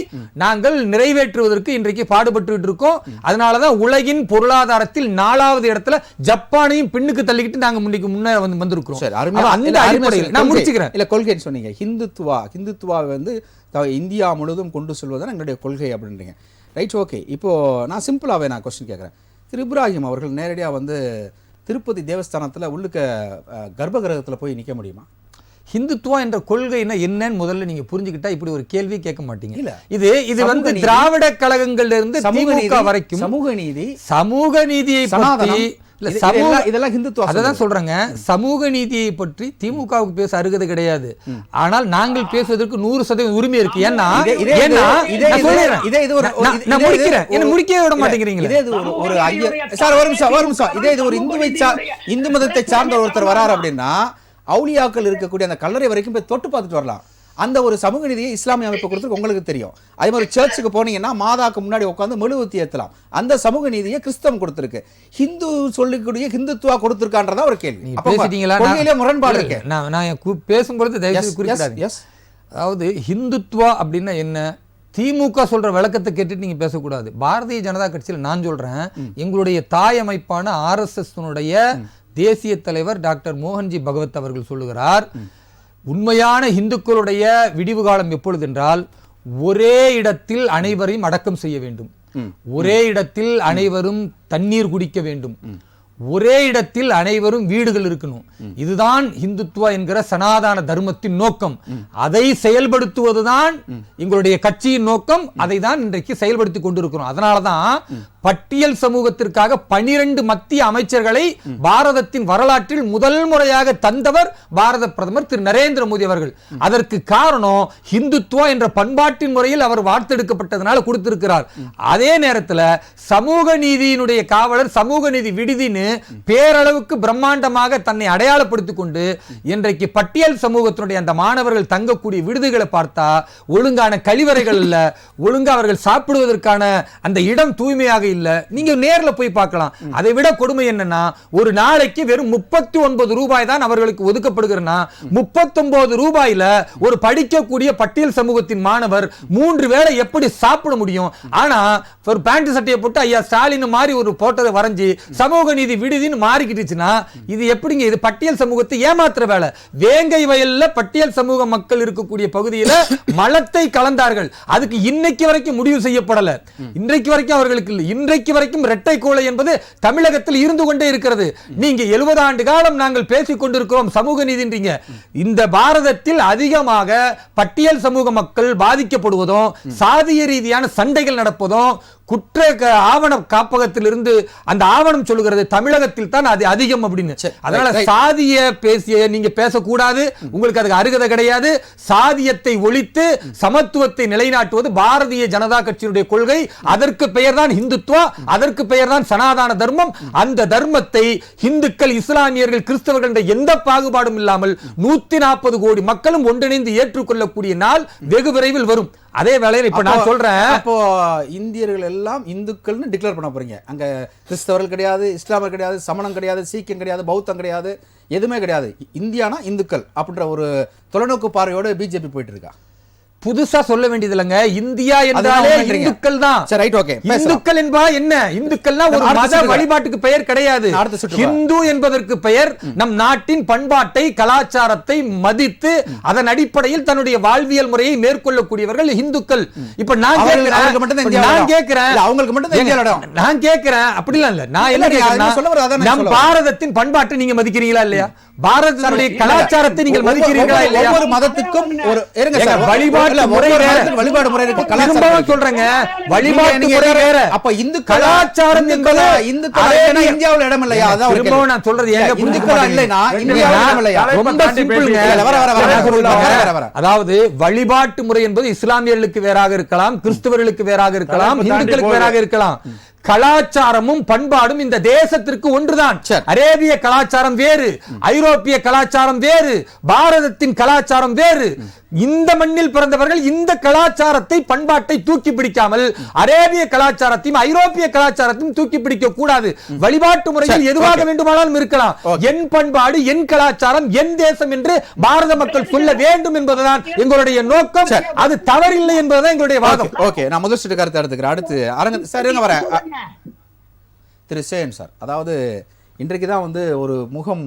நாங்கள் நிறைவேற்றுவதற்கு இன்றைக்கு பாடுபட்டு இருக்கோம். அதனாலதான் உலகின் பொருளாதாரத்தில் 4வது இடத்துல ஜப்பானையும் பின்னுக்கு தள்ளிக்கிட்டு நாங்க முன்னே வந்திருக்கிறோம். அந்த அடிப்படையில் நான் முடிச்சுக்கிறேன். இல்ல கொள்கைன்னு சொன்னீங்க, ஹிந்துத்துவா வந்து இந்தியா முழுவதும் கொண்டு செல்வதுதான் எங்களுடைய கொள்கை அப்படின்றீங்க. Right, okay. இப்போ நான் சிம்பிளாவே நான் கொஸ்டின் கேட்கிறேன். திரு இப்ராஹிம் அவர்கள் நேரடியாக வந்து திருப்பதி தேவஸ்தானத்தில் உள்ளுக்க கர்ப்பகிரகத்தில் போய் நிற்க முடியுமா? ஹிந்துத்துவா என்ற கொள்கை என்னன்னு முதல்ல நீங்க புரிஞ்சுக்கிட்டா இப்படி ஒரு கேள்வி கேட்க மாட்டீங்க. இது வந்து திராவிட கழகங்கள்ல இருந்து திமுக வரைக்கும் சமூக நீதியை பற்றி இதெல்லாம் ஹிந்துத்துவா. அதான் சொல்றேங்க, சமூக நீதியை பற்றி திமுகவுக்கு பேச அருகதை கிடையாது. ஆனால் நாங்கள் பேசுவதற்கு 100% உரிமை இருக்கு. ஏன்னா நான் முடிக்கிறேன், என்ன முடிக்கவே விட மாட்டேங்கிறீங்க. இதே ஒரு இந்து மதத்தை சார்ந்த ஒருத்தர் வராரு அப்படின்னா அவுலியாக்கள் இருக்கக்கூடிய அந்த கல்லறை வரைக்கும் போய் தொட்டு பார்த்துட்டு வரலாம். அந்த ஒரு சமூக நீதியை இஸ்லாமிய அமைப்பு கொடுத்து உங்களுக்கு தெரியும். அதே மாதிரி சர்ச்சுக்கு போனீங்கன்னா மாதாக்கு முன்னாடி உட்காந்து மெழுகுவத்தி ஏற்றலாம். அந்த சமூக நீதியை கிறிஸ்தவம் கொடுத்திருக்கு. ஹிந்து சொல்லிக்கூடிய ஹிந்துத்துவா கொடுத்திருக்கான்றதா ஒரு கேள்வி. பேசிட்டீங்களா? முரண்பாடு இருக்கு. நான் பேசும்பொழுது தயவுசெய்து குறிப்பிடாதீங்க. அதாவது ஹிந்துத்துவா அப்படின்னா என்ன, திமுக சொல்ற விளக்கத்தை கேட்டுட்டு நீங்க பேசக்கூடாது. பாரதிய ஜனதா கட்சியில் நான் சொல்றேன், எங்களுடைய தாய் அமைப்பான RSS தேசிய தலைவர் டாக்டர் மோகன்ஜி பகவத் அவர்கள் சொல்லுகிறார், உண்மையான இந்துக்களுடைய விடிவு காலம் எப்பொழுது என்றால் ஒரே இடத்தில் அனைவரையும் அடக்கம் செய்ய வேண்டும், ஒரே இடத்தில் அனைவரும் தண்ணீர் குடிக்க வேண்டும், ஒரே இடத்தில் அனைவரும் வீடுகள் இருக்கணும். இதுதான் இந்துத்துவா என்கிற சனாதன தர்மத்தின் நோக்கம். அதை செயல்படுத்துவதுதான் எங்களுடைய கட்சியின் நோக்கம். அதை தான் இன்றைக்கு செயல்படுத்திக் கொண்டிருக்கிறோம். அதனாலதான் பட்டியல் சமூகத்திற்காக 12 மத்திய அமைச்சர்களை பாரதத்தின் வரலாற்றில் முதல் முறையாக தந்தவர் பாரத பிரதமர் திரு நரேந்திர மோடி அவர்கள். அதற்கு காரணம் ஹிந்துத்துவா என்ற பண்பாட்டின் முறையில் அவர் வார்த்தெடுக்கப்பட்டதனால கொடுத்திருக்கிறார். அதே நேரத்தில் சமூக நீதியினுடைய காவலர், சமூக நீதி விடுதின்னு பேரளவுக்கு பிரம்மாண்டமாக தன்னை அடையாளப்படுத்திக் கொண்டு இன்றைக்கு பட்டியல் சமூகத்தினுடைய அந்த மாணவர்கள் தங்கக்கூடிய விடுதிகளை பார்த்தா ஒழுங்கான கழிவறைகள் இல்ல, ஒழுங்கா அவர்கள் சாப்பிடுவதற்கான அந்த இடம் தூய்மையாக இல்ல. நீங்க நேர்ல போய் பார்க்கலாம். அதை விட கொடுமை என்னன்னா, ஒரு நாளைக்கு வெறும் 39 ரூபாய் தான் அவர்களுக்கு ஒதுக்கப்படுகிறனா, 39 ரூபாயில ஒரு படிக்கக்கூடிய பட்டியல் சமூகத்தின் மாணவர் 3 வேளை எப்படி சாப்பிட முடியும்? ஆனா ஒரு பேண்ட் சட்டையை போட்டு ஐயா ஸ்டாலின் மாதிரி ஒரு போட்டதை வரைஞ்சி சமூக நீதி விடுதின்னு மாறிக்கிட்டுச்சுன்னா இது எப்படிங்க? இது பட்டியல் சமூகத்தை ஏமாத்துற வேலை. வேங்கை வயல்ல பட்டியல் சமூக மக்கள் இருக்கக்கூடிய பகுதியில மலத்தை கலந்தார்கள். அதுக்கு இன்னைக்கு வரைக்கும் முடிவு செய்யப்படல. இன்றைக்கு வரைக்கும் அவர்களுக்கு இல்லை. இன்றைக்கு வரைக்கும் இரட்டை கோலை என்பது தமிழகத்தில் இருந்து கொண்டே இருக்கிறது. நீங்க 70 ஆண்டு காலம் நாங்கள் பேசிக் கொண்டிருக்கிறோம் சமூக நீதின்றீங்க. இந்த பாரதத்தில் அதிகமாக பட்டியல் சமூக மக்கள் பாதிக்கப்படுவதும் சாதிய ரீதியான சண்டைகள் நடப்பதும் குற்ற ஆவண காப்பகத்தில் இருந்து அந்த ஆவணம் சொல்லுகிறது தமிழகத்தில் தான் அது அதிகம் அப்படின்னு. அதனால சாதிய பேசிய நீங்க பேசக்கூடாது, உங்களுக்கு அதுக்கு அருகதை கிடையாது. சாதியத்தை ஒழித்து சமத்துவத்தை நிலைநாட்டுவது பாரதிய ஜனதா கட்சியினுடைய கொள்கை. அதற்கு பெயர் தான் இந்துத்துவா, அதற்கு பெயர் தான் சனாதன தர்மம். அந்த தர்மத்தை இந்துக்கள், இஸ்லாமியர்கள், கிறிஸ்தவர்கள் என்ற எந்த பாகுபாடும் இல்லாமல் 140 கோடி மக்களும் ஒன்றிணைந்து ஏற்றுக்கொள்ளக்கூடிய நாள் வெகு விரைவில் வரும். அதே வேளையில் இப்ப நான் சொல்றேன், அப்போ இந்தியர்கள் எல்லாம் இந்துக்கள்னு டிக்ளேர் பண்ண போறீங்க. அங்க கிறிஸ்தவர்கள் கிடையாது, இஸ்லாமர் கிடையாது, சமணம் கிடையாது, சீக்கியம் கிடையாது, பௌத்தம் கிடையாது, எதுவுமே கிடையாது. இந்தியானா இந்துக்கள் அப்படின்ற ஒரு தொலைநோக்கு பார்வையோட பிஜேபி போயிட்டு இருக்கா? புதுசா சொல்ல வேண்டியது இல்லங்க. இந்தியா என்றாலே இந்துக்கள் தான். சரி, ரைட், ஓகே. இந்துக்கள் என்பா என்ன? இந்துக்கள்னா ஒரு மத வழிபாட்டுக்கு பெயர் கிடையாது. இந்து என்பதற்கு பெயர் நம் நாட்டின் பண்பாட்டை, கலாச்சாரத்தை மதித்து அதன் அடிப்படையில் தன்னுடைய வாழ்வியல் முறையை மேற்கொள்ளக்கூடியவர்கள் இந்துக்கள். இப்ப நான் கேட்கிறேன், அவங்களுக்கு மட்டும் நான் கேட்கிறேன், அப்படிலாம் இல்ல. நான் என்ன கேட்கிறேன், நம் பாரதத்தின் பண்பாட்டை நீங்க மதிக்கிறீங்களா இல்லையா? பாரதத்தினுடைய கலாச்சாரத்தை நீங்கள் மதிக்கிறீர்களா இல்லையா? ஒவ்வொரு மதத்துக்கும் ஒரு வழிபாடு வழிபாட்டு முறை வேற. வழிபாடு முறை இருக்கு, கலாச்சாரம் திரும்பவும் இருக்கு. சொல்றேங்க, வழிபாட்டு நீங்க முறை வேற. அப்ப இந்து கலாச்சாரம் என்பது இந்தியாவுல இடம் இல்லையா? அதான் ஒரு திரும்பவும் நான் சொல்றது ஏங்க இந்துக்கள் புரிஞ்சுக்க இல்லைனா மாட்டீங்க? இந்தியாவுல இடம் இல்லையா? ரொம்ப சிம்பிள்ங்க. அதாவது வழிபாட்டு முறை என்பது இஸ்லாமியர்களுக்கு வேறாக இருக்கலாம், கிறிஸ்தவர்களுக்கு வேறாக இருக்கலாம், இந்துக்களுக்கு வேறாக இருக்கலாம். கலாச்சாரமும் பண்பாடும் இந்த தேசத்திற்கு ஒன்றுதான். அரேபிய கலாச்சாரம் வேறு, ஐரோப்பிய கலாச்சாரம் வேறு, பாரதத்தின் கலாச்சாரம் வேறு. இந்த மண்ணில் பிறந்தவர்கள் இந்த கலாச்சாரத்தை பண்பாட்டை தூக்கி பிடிக்காமல் அரேபிய கலாச்சாரத்தையும் ஐரோப்பிய கலாச்சாரத்தையும் தூக்கி பிடிக்க கூடாது. வழிபாட்டு முறையில் எதுவாக வேண்டுமானாலும் இருக்கலாம். என் பண்பாடு, என் கலாச்சாரம், என் தேசம் என்று பாரத மக்கள் சொல்ல வேண்டும் என்பதுதான் எங்களுடைய நோக்கம். அது தவறில்லை என்பதுதான் எங்களுடைய வாதம். ஓகே, நான் முதல் சுற்று கருத்து எடுத்துக்கிறேன். அடுத்து அரங்க சார் இங்க வரேன். திரு சேன் சார், அதாவது இன்றைக்கு தான் வந்து ஒரு முகம்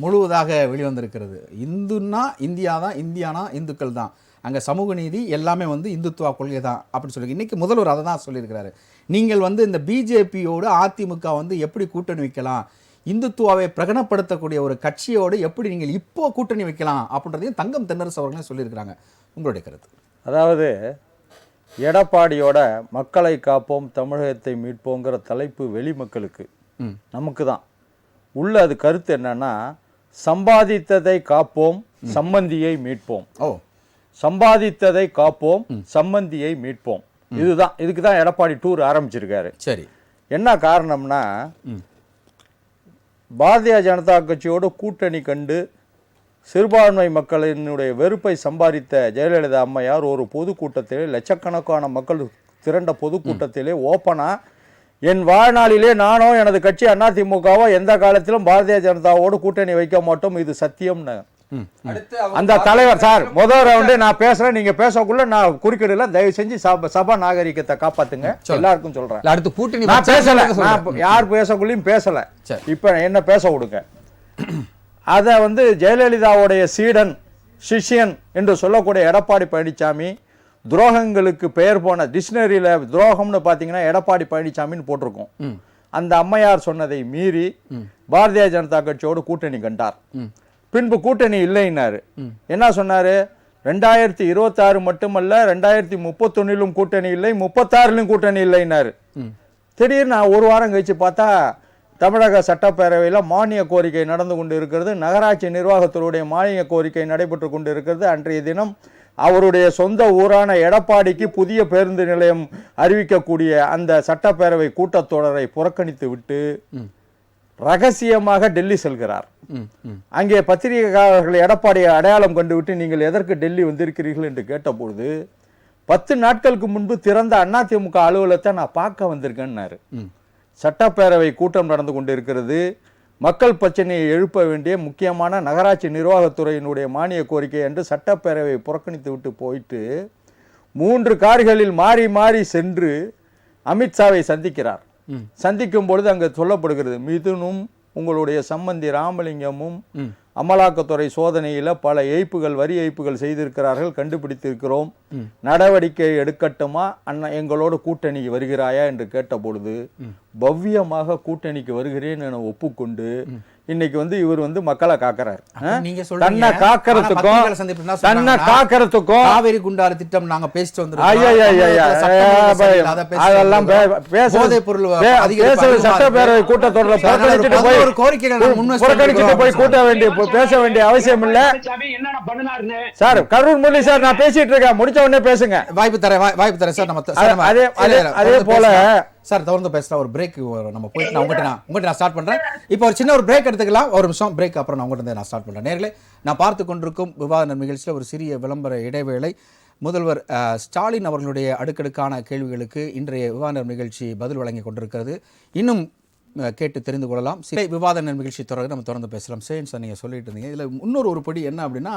முழுவதாக வெளிவந்திருக்கிறது. இந்துன்னா இந்தியா தான், இந்தியானா இந்துக்கள் தான், அங்கே சமூக நீதி எல்லாமே வந்து இந்துத்துவா கொள்கை தான் அப்படின்னு சொல்லி இன்னைக்கு முதல்வர் அதை தான் சொல்லியிருக்கிறாரு. நீங்கள் வந்து இந்த பிஜேபியோடு அதிமுக வந்து எப்படி கூட்டணி வைக்கலாம், இந்துத்துவாவை பிரகடனப்படுத்தக்கூடிய ஒரு கட்சியோடு எப்படி நீங்கள் இப்போ கூட்டணி வைக்கலாம் அப்படின்றதையும் தங்கம் தென்னரசு அவர்களே சொல்லியிருக்கிறாங்க. உங்களுடைய கருத்து? அதாவது எடப்பாடியோட மக்களை காப்போம் தமிழகத்தை மீட்போங்கிற தலைப்பு வெளி மக்களுக்கு, நமக்கு தான் உள்ள அது கருத்து என்னன்னா, சம்பாதித்ததை காப்போம் சம்பந்தியை மீட்போம். சம்பாதித்ததை காப்போம் சம்பந்தியை மீட்போம். இதுதான், இதுக்கு தான் எடப்பாடி டூர் ஆரம்பிச்சிருக்காரு. சரி, என்ன காரணம்னா, பாரதிய ஜனதா கட்சியோடு கூட்டணி கண்டு சிறுபான்மை மக்களினுடைய வெறுப்பை சம்பாதித்த ஜெயலலிதா அம்மையார் ஒரு பொதுக்கூட்டத்திலே, லட்சக்கணக்கான மக்கள் திரண்ட பொதுக்கூட்டத்திலே ஓப்பனா, என் வாழ்நாளிலே நானோ எனது கட்சி அதிமுகவோ எந்த காலத்திலும் பாரதிய ஜனதாவோடு கூட்டணி வைக்க மாட்டோம், இது சத்தியம்னு அந்த தலைவர். சார் முதல் ரவுண்டு நான் பேசுறேன், நீங்க பேசக்குள்ள நான் குறுக்கிடல, தயவு செஞ்சு சபா நாகரிகத்தை காப்பாத்துங்க, எல்லாருக்கும் சொல்றேன். அடுத்து கூட்டணி நான் பேசல, யார் பேசக்குள்ளயும் பேசல, இப்ப என்ன பேச விடுங்க. அதை வந்து ஜெயலலிதாவுடைய சீடன் சிஷ்யன் என்று சொல்லக்கூடிய எடப்பாடி பழனிசாமி துரோகங்களுக்கு பெயர் போன டிக்ஷனரியில துரோகம்னு பார்த்தீங்கன்னா எடப்பாடி பழனிசாமின்னு போட்டிருக்கோம். அந்த அம்மையார் சொன்னதை மீறி பாரதிய ஜனதா கட்சியோடு கூட்டணி கண்டார். பின்பு கூட்டணி இல்லைன்னாரு. என்ன சொன்னாரு? 2026 மட்டுமல்ல 2031 கூட்டணி இல்லை, 36 கூட்டணி இல்லைன்னாரு. திடீர்னு ஒரு வாரம் கழிச்சு பார்த்தா தமிழக சட்டப்பேரவையில் மானிய கோரிக்கை நடந்து கொண்டு இருக்கிறது. நகராட்சி நிர்வாகத்தினுடைய மானிய கோரிக்கை நடைபெற்று கொண்டு இருக்கிறது. அன்றைய தினம் அவருடைய சொந்த ஊரான எடப்பாடிக்கு புதிய பேருந்து நிலையம் அறிவிக்கக்கூடிய அந்த சட்டப்பேரவை கூட்டத்தொடரை புறக்கணித்து விட்டு ரகசியமாக டெல்லி செல்கிறார். அங்கே பத்திரிகையாளர்கள் எடப்பாடியை அடையாளம் கண்டுவிட்டு நீங்கள் எதற்கு டெல்லி வந்திருக்கிறீர்கள் என்று கேட்டபொழுது 10 நாட்களுக்கு முன்பு திறந்த அதிமுக அலுவலகத்தை நான் பார்க்க வந்திருக்கேன்னாரு. சட்டப்பேரவை கூட்டம் நடந்து கொண்டிருக்கிறது. மக்கள் பிரச்சனையை எழுப்ப வேண்டிய முக்கியமான நகராட்சி நிர்வாகத்துறையினுடைய மானிய கோரிக்கை என்று சட்டப்பேரவை புறக்கணித்து விட்டு போயிட்டு 3 கார்களில் மாறி மாறி சென்று அமித்ஷாவை சந்திக்கிறார். சந்திக்கும் பொழுது அங்கு சொல்லப்படுகிறது, மிதுனும் உங்களுடைய சம்பந்தி ராமலிங்கமும் அமலாக்கத்துறை சோதனையில பல ஏய்ப்புகள், வரி ஏய்ப்புகள் செய்திருக்கிறார்கள், கண்டுபிடித்திருக்கிறோம், நடவடிக்கை எடுக்கட்டுமா, எங்களோட கூட்டணி வருகிறாயா என்று கேட்ட பொழுது பவ்யமாக கூட்டணிக்கு வருகிறேன் என ஒப்புக்கொண்டு இன்னைக்கு வந்து இவர் வந்து மக்களை காக்கிறார். தன்னை காக்கிறதுக்கும் காவிரி குண்டாறு திட்டம் நாங்க பேசிட்டு வந்திருக்கோம். அதெல்லாம் சட்டப்பேரவை கூட்டத்தொடர் புறக்கணிச்சுட்டு போய் கூட்ட வேண்டிய பேச வேண்டிய அவசியம் இல்ல. சார் கரூர் முரளி சார், நான் பேசிட்டு இருக்கேன், முடிச்ச உடனே பேசுங்க. வாய்ப்பு தரேன் சார். அதே போல சார் தொடர்ந்து பேசலாம். ஒரு பிரேக் நம்ம போயிட்டு நான் உங்கள்கிட்ட நான் ஸ்டார்ட் பண்ணுறேன். இப்போ ஒரு சின்ன ஒரு பிரேக் எடுத்துக்கலாம், ஒரு நிமிஷம் பிரேக், அப்புறம் நான் உங்கள்கிட்ட நான் ஸ்டார்ட் பண்ணுறேன். நேர்களே, நான் பார்த்து கொண்டிருக்கும் விவாத நிகழ்ச்சியில் ஒரு சிறிய விளம்பர இடைவேளை. முதல்வர் ஸ்டாலின் அவர்களுடைய அடுக்கடுக்கான கேள்விகளுக்கு இன்றைய விவாத நிகழ்ச்சி பதில் வழங்கி கொண்டிருக்கிறது. இன்னும் கேட்டு தெரிந்து கொள்ளலாம். விவாத நிகழ்ச்சி நம்ம தொடர்ந்து பேசலாம். சேன் சார், நீங்கள் சொல்லிட்டு இருந்தீங்க, இதில் இன்னொரு ஒரு படி என்ன அப்படின்னா,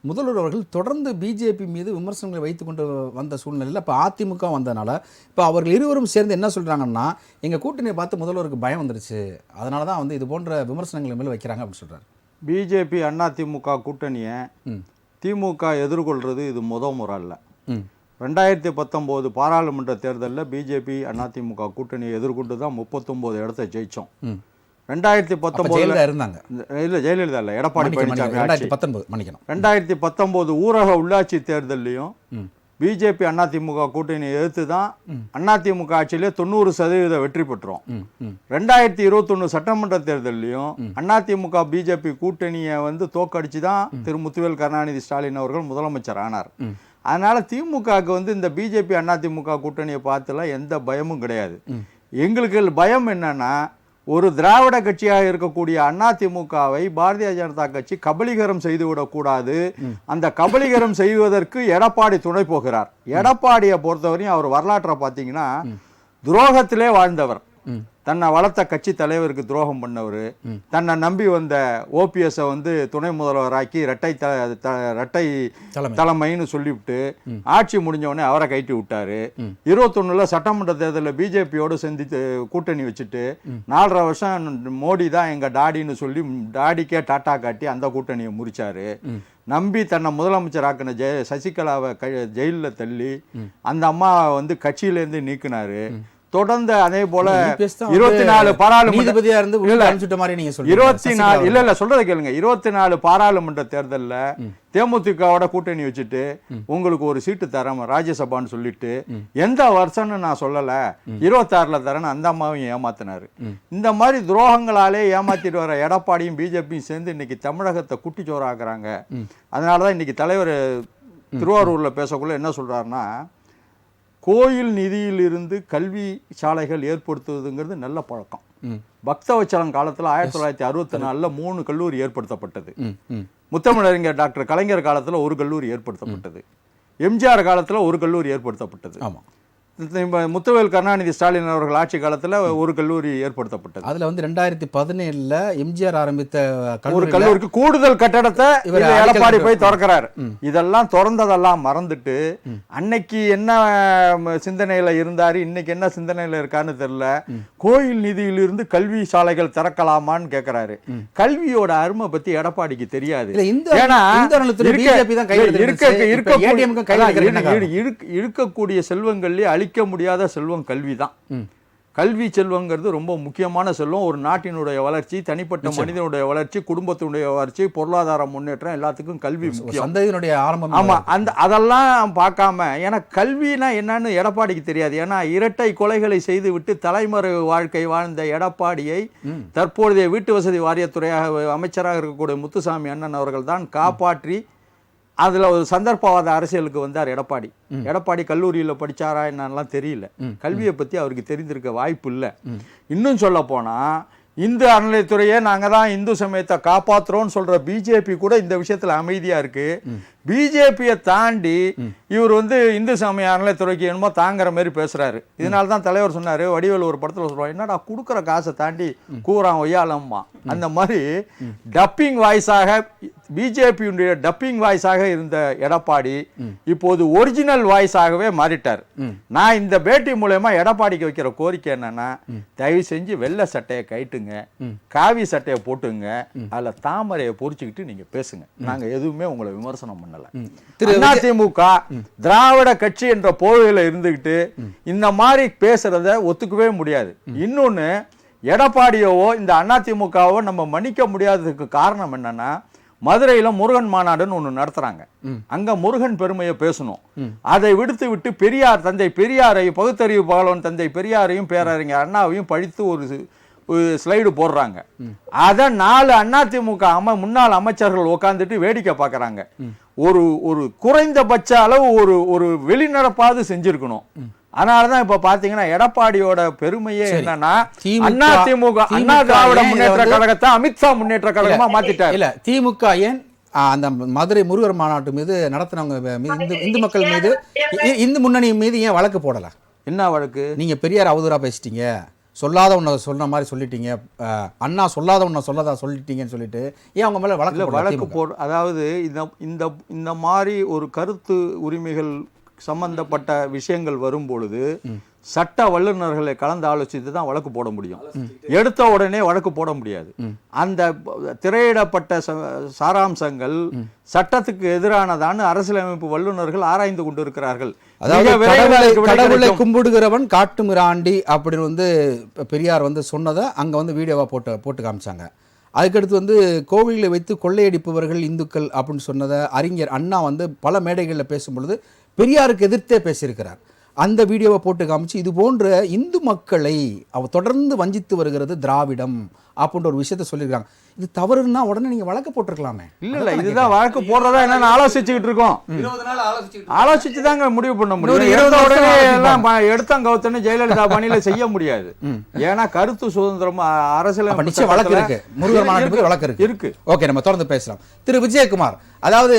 முதல்வர் அவர்கள் தொடர்ந்து பிஜேபி மீது விமர்சனங்களை வைத்துக்கொண்டு வந்த சூழ்நிலையில் இப்போ அதிமுக வந்ததுனால இப்போ அவர்கள் இருவரும் சேர்ந்து என்ன சொல்கிறாங்கன்னா, எங்கள் கூட்டணியை பார்த்து முதல்வருக்கு பயம் வந்துருச்சு, அதனால தான் வந்து இது போன்ற விமர்சனங்கள் மேலே வைக்கிறாங்க அப்படின்னு சொல்கிறார். பிஜேபி அதிமுக கூட்டணியை திமுக எதிர்கொள்கிறது இது முறை அல்ல. 2019 பாராளுமன்ற தேர்தலில் பிஜேபி அதிமுக கூட்டணியை எதிர்கொண்டு தான் 39 இடத்தை ஜெயித்தோம். 2019 ஜெயலலிதா இருந்தாங்க. இல்ல ஜெயலலிதா இல்ல, எடப்பாடி பழனிசாமி 2019 மன்னிக்கணும். 2019 ஊரக உள்ளாட்சி தேர்தலையும் பிஜேபி அதிமுக கூட்டணியை எதிர்த்து தான் அதிமுக ஆட்சியிலே 90% வெற்றி பெற்றோம். 2021 சட்டமன்ற தேர்தலையும் அதிமுக பிஜேபி கூட்டணியை வந்து தோக்கடிச்சு தான் திரு முத்துவேல் கருணாநிதி ஸ்டாலின் அவர்கள் முதலமைச்சர் ஆனார். அதனால திமுகவுக்கு வந்து இந்த பிஜேபி அதிமுக கூட்டணியை பார்த்துலாம் எந்த பயமும் கிடையாது. எங்களுக்கு பயம் என்னன்னா, ஒரு திராவிட கட்சியாக இருக்கக்கூடிய அதிமுகவை பாரதிய ஜனதா கட்சி கபலீகரம் செய்துவிடக்கூடாது. அந்த கபலீகரம் செய்வதற்கு எடப்பாடி துணை போகிறார். எடப்பாடியை பொறுத்தவரையும் அவர் வரலாற்றை பார்த்தீங்கன்னா துரோகத்திலே வாழ்ந்தவர். தன்னை வளர்த்த கட்சி தலைவருக்கு துரோகம் பண்ணவர், தன்னை நம்பி வந்த ஓபிஎஸ் வந்து துணை முதல்வராக்கி இரட்டை தலைமைன்னு சொல்லிவிட்டு ஆட்சி முடிஞ்சவொடனே அவரை கைட்டி விட்டாரு. 21 சட்டமன்ற தேர்தலில் பிஜேபியோடு சந்தித்து கூட்டணி வச்சுட்டு 4.5 வருஷம் மோடி தான் எங்க டாடின்னு சொல்லி டாடிக்கே டாட்டா காட்டி அந்த கூட்டணியை முறிச்சாரு. நம்பி தன்னை முதலமைச்சர் ஆக்கின சசிகலாவை ஜெயிலில் தள்ளி அந்த அம்மா வந்து கட்சியிலேருந்து நீக்கினாரு. தொடர்ந்து அதே போல 24 பாராளுமன்ற சொல்றதை கேளுங்க. 24 பாராளுமன்ற தேர்தல்ல தேமுதிகவோட கூட்டணி வச்சுட்டு உங்களுக்கு ஒரு சீட்டு தரேன் ராஜ்யசபான்னு சொல்லிட்டு எந்த வருஷம்னு நான் சொல்லல 26ல தரேன்னு அந்த அம்மாவையும் ஏமாத்தினாரு. இந்த மாதிரி துரோகங்களாலே ஏமாத்திட்டு வர எடப்பாடியும் பிஜேபியும் சேர்ந்து இன்னைக்கு தமிழகத்தை குட்டிச்சோறாக்குறாங்க. அதனாலதான் இன்னைக்கு தலைவர் திருவாரூர்ல பேசக்குள்ள என்ன சொல்றாருன்னா, கோயில் நிதியிலிருந்து கல்வி சாலைகள் ஏற்படுத்துவதுங்கிறது நல்ல பழக்கம். பக்தவச்சலம் காலத்தில் 1964 3 கல்லூரி ஏற்படுத்தப்பட்டது. முத்தமிழறிஞர் டாக்டர் கலைஞர் காலத்தில் 1 கல்லூரி ஏற்படுத்தப்பட்டது. எம்ஜிஆர் காலத்தில் 1 கல்லூரி ஏற்படுத்தப்பட்டது. முத்துவேல் கருணாநிதி ஸ்டாலின் அவர்கள் ஆட்சி காலத்தில் 1 கல்லூரி ஏற்படுத்தப்பட்டது. அதுல வந்து 2017 எம்ஜிஆர் ஆரம்பித்த ஒரு கல்லூரிக்கு கூடுதல் கட்டடத்தை எடப்பாடி போய் திறக்கிறாரு. இதெல்லாம் திறந்ததெல்லாம் மறந்துட்டு அன்னைக்கு என்ன சிந்தனையில இருந்தாரு, இன்னைக்கு என்ன சிந்தனையில இருக்கான்னு தெரியல. கோயில் நிதியிலிருந்து கல்வி சாலைகள் திறக்கலாமான்னு கேட்கிறாரு. கல்வியோட அருமை பத்தி எடப்பாடிக்கு தெரியாது. இருக்கக்கூடிய செல்வங்கள்லயே அழிக்க முடியாத செல்வம் கல்விதான். கல்வி செல்வங்கிறது ரொம்ப முக்கியமான செல்வம். ஒரு நாட்டினுடைய வளர்ச்சி, தனிப்பட்ட மனிதனுடைய வளர்ச்சி, குடும்பத்தினுடைய வளர்ச்சி, பொருளாதார முன்னேற்றம் எல்லாத்துக்கும் கல்வி முக்கியம். ஆமா, அதெல்லாம் பார்க்காம, ஏன்னா கல்வினா என்னன்னு எடப்பாடிக்கு தெரியாது. ஏன்னா இரட்டை கொலைகளை செய்து விட்டு தலைமறை வாழ்க்கை வாழ்ந்த எடப்பாடியை தற்போதைய வீட்டு வசதி வாரியத்துறையாக அமைச்சராக இருக்கக்கூடிய முத்துசாமி அண்ணன் அவர்கள் தான் காப்பாற்றி அதுல ஒரு சந்தர்ப்பவாத அரசியலுக்கு வந்தார் எடப்பாடி. எடப்பாடி கல்லூரியில் படிச்சாரா என்னலாம் தெரியல. கல்வியை பத்தி அவருக்கு தெரிந்திருக்க வாய்ப்பு இல்லை. இன்னும் சொல்ல போனா இந்து அறநிலையத்துறையே நாங்க தான் இந்து சமயத்தை காப்பாத்துறோம்னு சொல்ற பிஜேபி கூட இந்த விஷயத்துல அமைதியா இருக்கு. பிஜேபியை தாண்டி இவர் வந்து இந்து சமய அறநிலையத்துறைக்கு என்னமோ தாங்குற மாதிரி பேசுறாரு. இதனால தான் தலைவர் சொன்னாரு, வடிவேல் ஒரு படத்துல சொல்றாரு, என்னடா கொடுக்குற காசை தாண்டி கூறான் ஒய்யாலம்மா. அந்த மாதிரி டப்பிங் வாய்ஸாக பிஜேபியுடைய டப்பிங் வாய்ஸாக இருந்த எடப்பாடி இப்போது ஒரிஜினல் வாய்ஸாகவே மாறிட்டார். நான் இந்த பேட்டி மூலமா எடப்பாடிக்கு வைக்கிற கோரிக்கை என்னன்னா, தயவு செஞ்சு வெள்ளை சட்டையை கைட்டுங்க, காவி சட்டையை போட்டுங்க, அதுல தாமரையை பொறிச்சுக்கிட்டு நீங்க பேசுங்க. நாங்க எதுவுமே உங்களை விமர்சனம் பண்ணல. அதிமுக திராவிட கட்சி என்ற போர்வையில இருந்துகிட்டு இந்த மாதிரி பேசுறத ஒத்துக்கவே முடியாது. இன்னொன்னு, எடப்பாடியோவோ இந்த அதிமுகவோ நம்ம மன்னிக்க முடியாததுக்கு காரணம் என்னன்னா, மதுரையில முருகன் மாநாடுன்னு ஒண்ணு நடத்துறாங்க. அங்க முருகன் பெருமையை பேசணும். அதை விடுத்து விட்டு பெரியார், தந்தை பெரியாரையும், பகுத்தறிவு பாலவன் தந்தை பெரியாரையும் பேரறிஞர் அண்ணாவையும் பழித்து ஒரு ஸ்லைடு போடுறாங்க. அத 4 அதிமுக முன்னாள் அமைச்சர்கள் உட்கார்ந்துட்டு வேடிக்கை பார்க்கறாங்க. ஒரு குறைந்தபட்ச அளவு ஒரு வெளிநடப்பாவது செஞ்சிருக்கணும். அதனாலதான் இப்ப பாத்தீங்கன்னா எடப்பாடியோட பெருமையே என்னன்னா, அதிமுக அண்ணா திராவிட முன்னேற்ற கழகத்தை அமித்ஷா முன்னேற்ற கழகமா மாத்திட்டாரு. இல்ல, திமுக ஏன் அந்த மதுரை முருகர் மாநாட்டு மீது நடத்தினவங்க இந்து மக்கள் மீது, இந்து முன்னணி மீது ஏன் வழக்கு போடல? என்ன வழக்கு? நீங்க பெரியார் அவதூறா பேசிட்டீங்க, சொல்லாத ஒன்றை சொன்ன மாதிரி சொல்லிட்டீங்க, அண்ணா சொல்லாத ஒன்றை சொல்லதா சொல்லிட்டீங்கன்னு சொல்லிட்டு ஏன் அவங்க மேல வழக்கு அதாவது இந்த மாதிரி ஒரு கருத்து உரிமைகள் சம்பந்தப்பட்ட விஷயங்கள் வரும் பொழுது சட்ட வல்லுநர்களை கலந்து ஆலோசித்து தான் வழக்கு போட முடியும். எடுத்த உடனே வழக்கு போட முடியாது. அந்த திரையிடப்பட்ட சாராம்சங்கள் சட்டத்துக்கு எதிரானதான்னு அரசியலமைப்பு வல்லுநர்கள் ஆராய்ந்து கொண்டிருக்கிறார்கள். அதாவது கடவுளை கும்பிடுகிறவன் காட்டு மிராண்டி அப்படின்னு வந்து பெரியார் வந்து சொன்னதை அங்க வந்து வீடியோவா போட்டு காமிச்சாங்க. அதுக்கடுத்து வந்து கோவில்களை வைத்து கொள்ளையடிப்பவர்கள் இந்துக்கள் அப்படின்னு சொன்னதை அறிஞர் அண்ணா வந்து பல மேடைகளில் பேசும் பொழுது பெரியாருக்கு எதிர்த்தே பேசியிருக்கிறார். அந்த வீடியோவை போட்டு காமிச்சு இது போன்ற இந்து மக்களை தொடர்ந்து வஞ்சித்து வருகிறது திராவிடம் அப்படின்ற ஒரு விஷயத்த சொல்லியிருக்காங்க. இது தவறுன்னா உடனே நீங்க வழக்கு போட்டிருக்கலாமே. இல்ல இதுதான் வழக்கு போடுறதா என்னன்னு ஆலோசிச்சுக்கிட்டு இருக்கோம். 20 நாள் ஆலோசிச்சு தாங்க முடிவு பண்ண முடியும். உடனே எல்லாம் எடுத்தங்கவுத்தன்னு ஜெயலலிதா பணியில செய்ய முடியாது. ஏன்னா கருத்து சுதந்திரம் அரசியல் வழக்கு இருக்கு, முருகர் மாநாட்டு வழக்கு இருக்கு. ஓகே, நம்ம தொடர்ந்து பேசலாம். திரு விஜயகுமார், அதாவது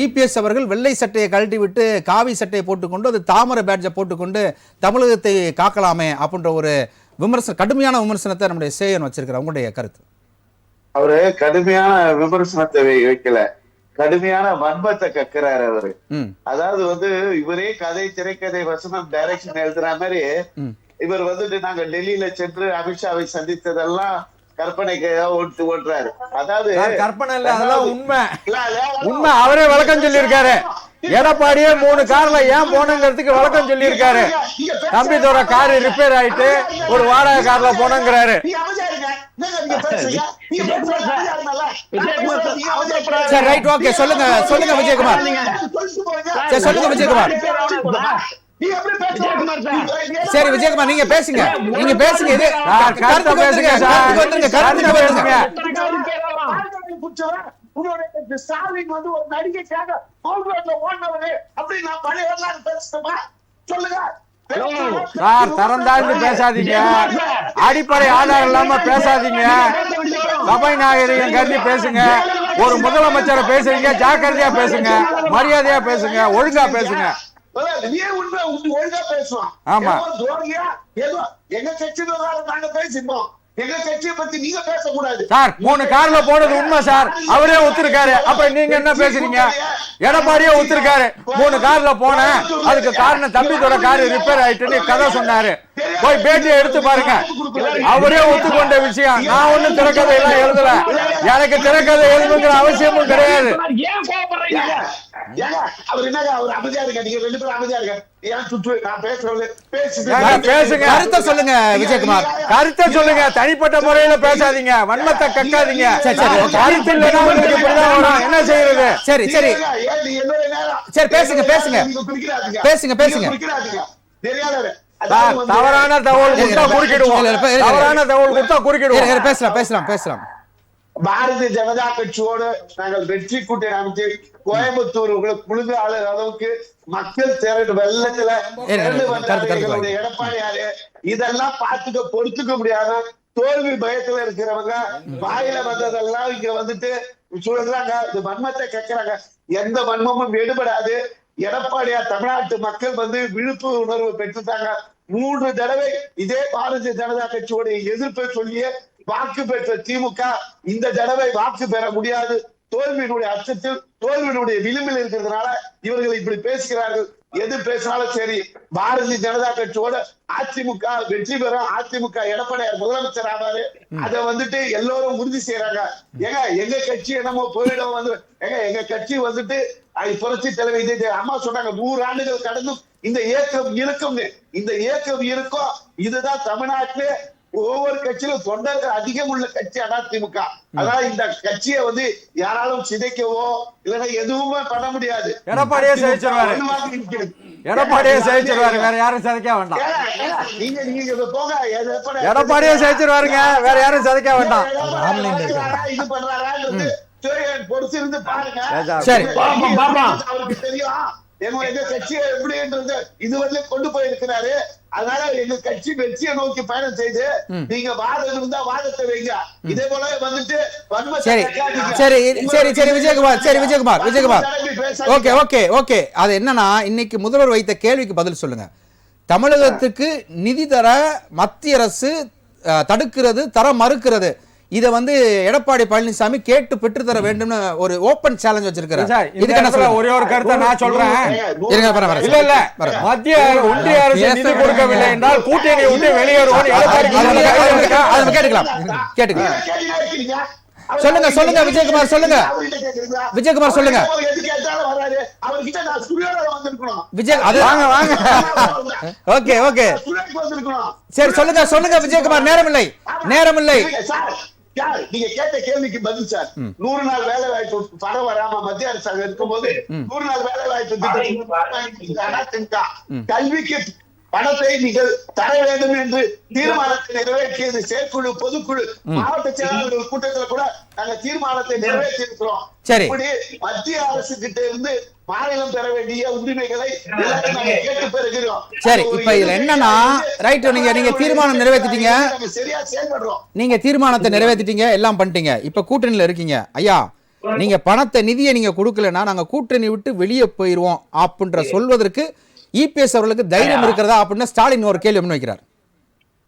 இபிஎஸ் அவர்கள் வெள்ளை சட்டையை கழட்டி விட்டு காவி சட்டையை போட்டுக்கொண்டு அது தாமரை பேட்ஜை போட்டுக்கொண்டு தமிழகத்தை காக்கலாமே அப்படின்ற ஒரு கடுமையான விமர்சனத்தை நம்முடைய சேயன் வச்சிருக்கிறார். உங்களுடைய கருத்து? அவரு கடுமையான விமர்சனத்தை வைக்கல, கடுமையான வன்மத்தை கக்குறாரு அவரு. அதாவது வந்து இவரே கதை, திரைக்கதை, வசனம், டைரக்ஷன் எழுதுற மாதிரி இவர் வந்துட்டு நாங்க டெல்லியில சென்று அமித்ஷாவை சந்தித்ததெல்லாம் கற்பனைக்கு ஓட்டுறாரு. அதாவது கற்பனை இல்ல, அதெல்லாம் உண்மை. உண்மை, அவரே விளக்கம் சொல்லியிருக்காரு. எடப்பாடியே 3 கார்ல ஏன் போனங்கிறதுக்கு விளக்கம் சொல்லியிருக்காரு. தம்பிதோட காரு ரிப்பேர் ஆயிட்டு ஒரு வாடகை கார்ல போனங்கிறாரு. சரி, ரைட், ஓகே, சொல்லுங்க விஜயகுமார். சொல்லுங்க விஜயகுமார். சரி விஜயகுமார், நீங்க பேசுங்க. இது கருத்து பேசுங்க. ஸ்டாலின் வந்து ஒரு நடிகைக்காக ஓடினவரு அப்படின்னு நான் பழைய வரலாறு பேசுமா? சொல்லுங்க சார். தரந்தாழ்ந்து பேசாதீங்க, அடிப்படை ஆதாரம் இல்லாம பேசாதீங்க, சபை நாகரிகம் கருதி பேசுங்க. ஒரு முதலமைச்சரை பேசுறீங்க, ஜாக்கிரதையா பேசுங்க, மரியாதையா பேசுங்க, ஒழுங்கா பேசுங்க. ஒழுங்கா பேசுவோம். ஆமா, ஏதோ எங்க கட்சி நாங்க பேசிப்போம், எங்க கட்சியை பத்தி நீங்க பேசக்கூடாது சார். 3 கார்ல போனது உண்மை சார், அவரே ஒத்துருக்காரு. அப்புறம் நீங்க என்ன பேசுறீங்க? எடப்பாடியே ஒத்துருக்காரு, 3 கார்ல போன அதுக்கு காரணம் தம்பிதோட காரு ரிப்பேர் ஆயிட்டுன்னு கதை சொன்னாரு. போய் பேட்டியை எடுத்து பாருங்க, அவரே ஒத்துக்கொண்ட விஷயம். நான் ஒண்ணும் திரைக்கதை எல்லாம் எழுதல, எனக்கு திரைக்கதை எழுதுங்கிற அவசியமும் கிடையாது. அவர் என்னங்க அவர் அமைதியா இருக்க, நீங்க 2 பேரும் அமைதியா இருக்க. பேசுங்க, கருத்தை சொல்லுங்க விஜயகுமார், கருத்தை சொல்லுங்க. தனிப்பட்ட முறையில பேசாதீங்க, வன்மத்தை கக்காதீங்க. கருத்து இல்லைன்னா உங்களுக்கு இப்படிதான் வரும். என்ன செய்யறது? சரி பேசுங்க. தவறான தகவல் கொடுத்தா குறுக்கிடுவோம். தவறான தகவல் கொடுத்தா குறுக்கிடுவோம். பேசலாம். பாரதிய ஜனதா கட்சியோடு நாங்கள் வெற்றி கூட்டணி அமைச்சு கோயம்புத்தூர் முழுது அளவுக்கு மக்கள் திரண்டு வெள்ளத்துல எடப்பாடியாரு இதெல்லாம் பார்த்துக்க பொறுத்துக்க முடியாத தோல்வி பயத்துல இருக்கிறவங்க வாயில வந்ததெல்லாம் இங்க வந்துட்டு சொல்றாங்க. இந்த வன்மத்தை கேட்கிறாங்க. எந்த வன்மமும் எடுபடாது. எடப்பாடியார் தமிழ்நாட்டு மக்கள் வந்து விழிப்பு உணர்வு பெற்றுட்டாங்க. 3 தடவை இதே பாரதிய ஜனதா கட்சியோட எதிர்ப்பை சொல்லியே வாக்கு பெற்ற திமுக இந்த தடவை வாக்கு பெற முடியாது. தோல்வியினுடைய அச்சத்தில், தோல்வியினுடைய விளிம்பில் இருக்கிறதுனால இவர்கள் இப்படி பேசுகிறார்கள். எது பேசினாலும் சரி, பாரதிய ஜனதா கட்சியோட அதிமுக வெற்றி பெறும், அதிமுக எடப்பாடியார் முதலமைச்சர் ஆவாரு. அதை வந்துட்டு எல்லோரும் உறுதி செய்யறாங்க. எங்க கட்சி என்னமோ போயிடும் வந்து எங்க கட்சி வந்துட்டு புரட்சி தலைவர் அம்மா சொன்னாங்க 100 ஆண்டுகள் கடந்தும் இந்த இயக்கம் இருக்கும். இந்த இயக்கம் இருக்கும். இதுதான் தமிழ்நாட்டிலே ஒவ்வொரு கட்சியிலும் தொண்டர்கள் அதிகம் உள்ள கட்சி அதிமுக. அதான் இந்த கட்சியை வந்து யாராலும் சிதைக்கவோ இல்லைன்னா எதுவுமே பண்ண முடியாது. எடப்பாடியே ஜெயிச்சிருவாரு. வேற யாரும் சிதைக்க வேண்டாம். நீங்க போக எடப்பாடியே ஜெயிச்சிருவாருங்க, வேற யாரும் சிதைக்க வேண்டாம். இது பண்றாரு பொறுத்திருந்து பாருங்க. சரி, அவருக்கு தெரியும் எங்க கட்சியை எப்படின்றது இது வந்து கொண்டு போயிருக்கிறாரு. அதனால எங்க கட்சி வெற்றியை நோக்கி பயணம் செய்து நீங்க வாதம் இருந்தா வாதத்தை வைங்க. இதே போல வந்துட்டு விஜயகுமார் ஓகே. அது என்னன்னா, இன்னைக்கு முதல்வர் வைத்த கேள்விக்கு பதில் சொல்லுங்க. தமிழகத்துக்கு நிதி தர மத்திய அரசு தடுக்கிறது, தர மறுக்கிறது. இதை வந்து எடப்பாடி பழனிசாமி கேட்டு பெற்றுத்தர வேண்டும்னு ஒரு ஓபன் சேலஞ்ச் வச்சிருக்காரு. சார், இந்த இதுக்கு என்ன இடத்துல சொல்லுங்க? ஒரே ஒரு கருத்தை நான் சொல்றேன். இருங்க, வரேன். இல்ல இல்ல, மத்திய ஒன்றிய அரசு நிதி கொடுக்கவில்லை என்றால் கூட்டணி விட்டு வெளியேறுவோம் எடப்பாடி அதை கேட்டுக்கலாம். சொல்லுங்க விஜயகுமார், சொல்லுங்க விஜயகுமார், சொல்லுங்க விஜய். அது வாங்க வாங்க. ஓகே ஓகே, சரி சொல்லுங்க விஜயகுமார். நேரமில்லை. நீங்க கேட்ட கேள்விக்கு பதில் சார். 100 நாள் வேலை வாய்ப்பு பணம் வராம மத்திய அரசாங்கம் இருக்கும்போது 100 நாள் வேலை வாய்ப்பு கல்விக்கு பணத்தை நீங்கள் தர வேண்டும் என்று தீர்மானத்தை நிறைவேற்றியது செயற்குழு, பொதுக்குழு, மாவட்ட செயலாளர்கள் கூட்டத்தில் கூட நாங்க தீர்மானத்தை நிறைவேற்றி இருக்கிறோம். இப்படி மத்திய அரசு கிட்ட இருந்து மாநிலம் பெற வேண்டிய உரிமைகளை கேட்டு பெறுகிறோம். சரி, இப்ப இதுல என்னன்னா, ரைட், நீங்க தீர்மானம் நிறைவேற்றிட்டீங்க, சரியா செயல்படுறோம். நீங்க தீர்மானத்தை நிறைவேற்றிட்டீங்க, எல்லாம் பண்ணிட்டீங்க. இப்ப கூட்டணியில இருக்கீங்க ஐயா, நீங்க பணத்தை நிதியை நீங்க கொடுக்கலன்னா நாங்க கூட்டணி விட்டு வெளியே போயிருவோம் அப்படின்ற சொல்வதற்கு இபிஎஸ் அவர்களுக்கு தைரியம் இருக்கிறதா அப்படின்னு ஸ்டாலின் ஒரு கேள்வி முன்வைக்கிறார்.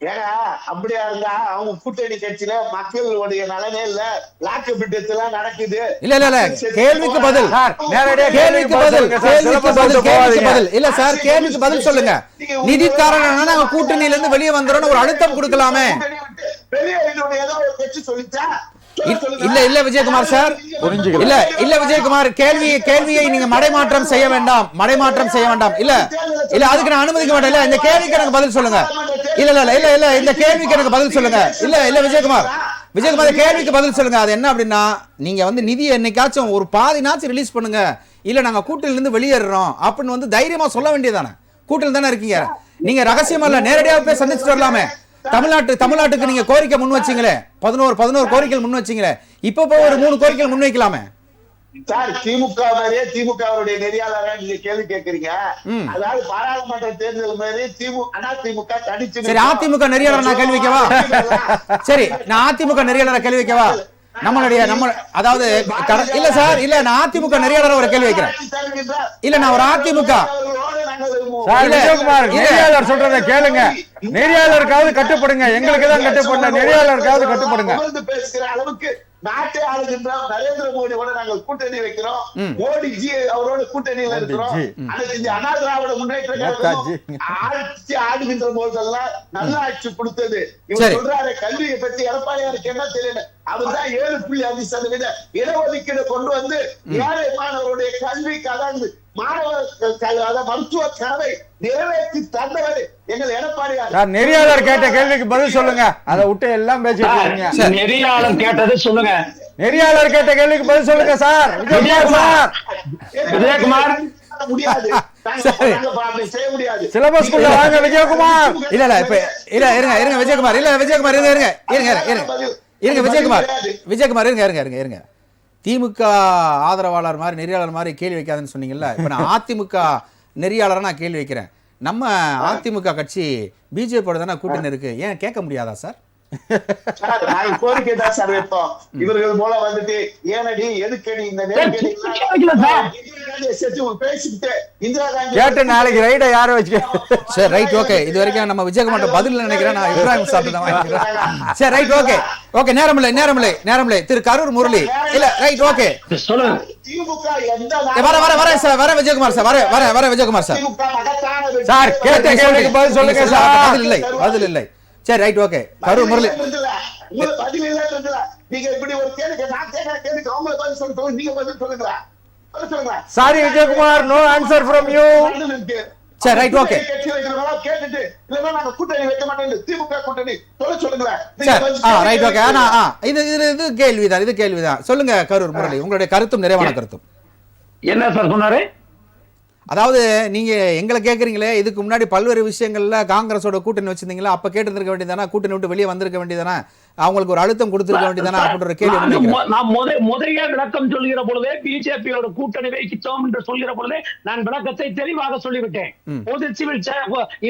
ஏன்னா அப்படியா இருந்தா அவங்க கூட்டணி கட்சியில மக்களுடைய நலனே இல்ல, லாக்கு பிட்டெல்லாம் நடக்குது. இல்ல கேள்விக்கு பதில் இல்ல சார், கேள்விக்கு பதில் சொல்லுங்க. நிதி காரணம் நாங்க கூட்டணியில இருந்து வெளியே வந்துடும் ஒரு அழுத்தம் கொடுக்கலாமே. வெளியே ஏதோ ஒரு கட்சி சொல்லிச்சா? இல்ல விஜயகுமார் சார், இல்ல விஜயகுமார், கேள்வியை நீங்க மடைமாற்றம் செய்ய வேண்டாம். இல்ல அதுக்கு நான் அனுமதிக்க மாட்டேன். இல்ல இந்த கேள்விக்கு எனக்கு பதில் சொல்லுங்க. இல்ல இந்த கேள்விக்கு எனக்கு பதில் சொல்லுங்க. இல்ல விஜயகுமார், கேள்விக்கு பதில் சொல்லுங்க. அது என்ன அப்படின்னா, நீங்க வந்து நிதியை என்னைக்காச்சும் ஒரு பாதினாச்சும் ரிலீஸ் பண்ணுங்க, இல்ல நாங்க கூட்டணியில இருந்து வெளியேறோம் அப்படின்னு வந்து தைரியமா சொல்ல வேண்டியதானே. கூட்டணியில் தானே இருக்கீங்க, நீங்க ரகசியமா இல்ல நேரடியாக போய் சந்திச்சுட்டு வரலாமே. தமிழ்நாட்டுக்கு நீங்க கோரிக்கை முன் வச்சீங்களே, 11 கோரிக்கைகள் முன் வச்சீங்களே, இப்ப போய் ஒரு 3 கோரிக்கைகள் முன் வைக்கலாமே. சார், திமுகவுடைய நெறியாளராக நீங்க கேள்வி கேட்கறீங்க. அதாவது பாராளுமன்ற தேர்தல் மாதிரி அதிமுக தனிச்சு. சரி, அதிமுக நெறியாளர் நான் கேள்வி வைக்கவா? சரி, நான் அதிமுக நெறியாளரை கேள்வி வைக்கவா? அதாவது இல்ல சார், இல்ல நான் அதிமுக நெறியாளர் ஒரு கேள்வி வைக்கிறேன். இல்ல நான் ஒரு அதிமுக நெறியாளர் சொல்றத கேளுங்க. நெறியாளருக்காவது கட்டுப்படுங்க, எங்களுக்கு தான் கட்டுப்படல, நெறியாளருக்காவது கட்டுப்படுங்க. பேசுகிற அளவுக்கு நாட்டை ஆளுகின்ற நரேந்திர மோடியோட நாங்கள் கூட்டணி வைக்கிறோம். மோடிஜி அவரோட கூட்டணியில இருக்கிறோம். அண்ணா திராவிட முன்னேற்ற கழகம் ஆட்சி ஆடுகின்ற போதெல்லாம் நல்ல ஆட்சி கொடுத்தது. இவர் சொல்றாரு கல்வியை பற்றி எடப்பாடியாருக்கு என்ன தெரியல. அவர் தான் 7.5% இடஒதுக்கீடு கொண்டு வந்து ஏழை மாணவருடைய கல்விக்கு, அதாவது மாணவர் மருத்துவ கனவை நிறைவேற்றி தந்தவர் எங்கள் எடப்பாடியார். நெறியாளர் கேட்ட கேள்விக்கு பதில் சொல்லுங்க. அதை விட்டு எல்லாம் பேசிட்டு நெறியாளர் கேட்டது சொல்லுங்க. நெறியாளர் கேட்ட கேள்விக்கு பதில் சொல்லுங்க சார். விஜயகுமார் முடியாது, செய்ய முடியாது. சிலபஸ் குள்ள வாங்க விஜயகுமார். இல்ல இப்ப இருங்க விஜயகுமார், இருங்க. திமுக ஆதரவாளர் மாதிரி நெறியாளர் மாதிரி கேள்வி வைக்காதுன்னு சொன்னீங்கல்ல. இப்ப நான் அதிமுக நெறியாளரை நான் கேள்வி வைக்கிறேன். நம்ம அதிமுக கட்சி பிஜேபியோட தானே கூட்டணி இருக்கு, ஏன் கேட்க முடியாதா சார்? கோரிக்கை தான் சார் வைப்போம். இவர்கள் போல வந்துட்டு ஏனடி எதுக்கடி இந்த கேட்டு நாளைக்கு ரைட யாரை வச்சு. சரி, ரைட், ஓகே. இது வரைக்கும் நம்ம விஜயகுமார் பதில் நினைக்கிறேன். நான் இப்ராஹிம் சாப்பிட்டு தான் வாங்கிக்கிறேன். சரி, ரைட், ஓகே. நேரமில்லை. திரு கரூர் முரளி. இல்ல, ரைட், ஓகே. வர விஜயகுமார் சார். சார் கேட்ட கேள்விக்கு பதில் சொல்லுங்க சார். பதில் இல்லை. சரி, ரைட், ஓகே. கரூர் முரளி, நீங்க இப்படி ஒரு கேள்வி நான் கேட்கிற கேள்விக்கு அவங்கள பதில் சொல்லுங்க, நீங்க பதில் சொல்லுங்களா? Sorry Vijayakumar, no answer from you. சரி, ரைட், ஓகே. கேட்டுட்டு இல்லன்னா நாங்க கூட்டணி வைக்க மாட்டோம், திமுக கூட்டணி சொல்லுங்களா? Right, okay. ஆனா இது கேள்விதான். சொல்லுங்க கரூர் முரளி, உங்களுடைய கருத்தும் நிறைவான கருத்தும் என்ன சார் சொன்னாரு? அதாவது நீங்க எங்களை கேக்குறீங்களே, இதுக்கு முன்னாடி பல்வேறு விஷயங்கள்ல காங்கிரஸோட கூட்டணி வச்சிருந்தீங்களா, அப்ப கேட்டிருக்க வேண்டியதானே, கூட்டணி விட்டு வெளியே வந்திருக்க வேண்டியதானே, அவங்களுக்கு ஒரு அழுத்தம் கொடுத்திருக்க வேண்டியதானே அப்படின்ற கேள்வி. நான் முதலிய விளக்கம் சொல்கிற பொழுதே பிஜேபியோட கூட்டணி வைக்கிட்டோம் என்று சொல்கிற பொழுதே நான் விளக்கத்தை தெளிவாக சொல்லிவிட்டேன். பொது சிவில்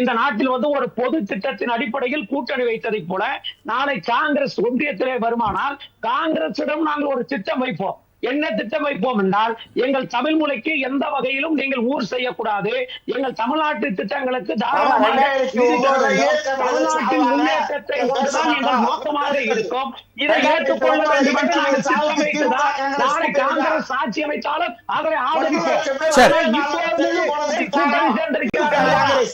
இந்த நாட்டில் வந்து ஒரு பொது திட்டத்தின் அடிப்படையில் கூட்டணி வைத்ததை போல நாளை காங்கிரஸ் ஒன்றியத்திலே வருமானால் காங்கிரசிடம் நாங்கள் ஒரு திட்டம் வைப்போம். என்ன திட்டம் வைப்போம் என்றால், எங்கள் தமிழ் மொழிக்கு எந்த வகையிலும் நீங்கள் ஊர் செய்யக்கூடாது, எங்கள் தமிழ்நாட்டு திட்டங்களுக்கு தாராளமாக தமிழ்நாட்டின் முன்னேற்ற ஜனநாயகத்தை ஒன்றுதான் எங்கள் நோக்கமாக இருக்கும். இதை ஏற்றுக்கொள்ள வேண்டும் என்று நாங்கள் திட்டம் வைத்துதான் நாளை காங்கிரஸ் ஆட்சி அமைத்தாலும் அதை ஆதரிப்போம். கூட்டணி சேர்ந்திருக்கிறார்கள்.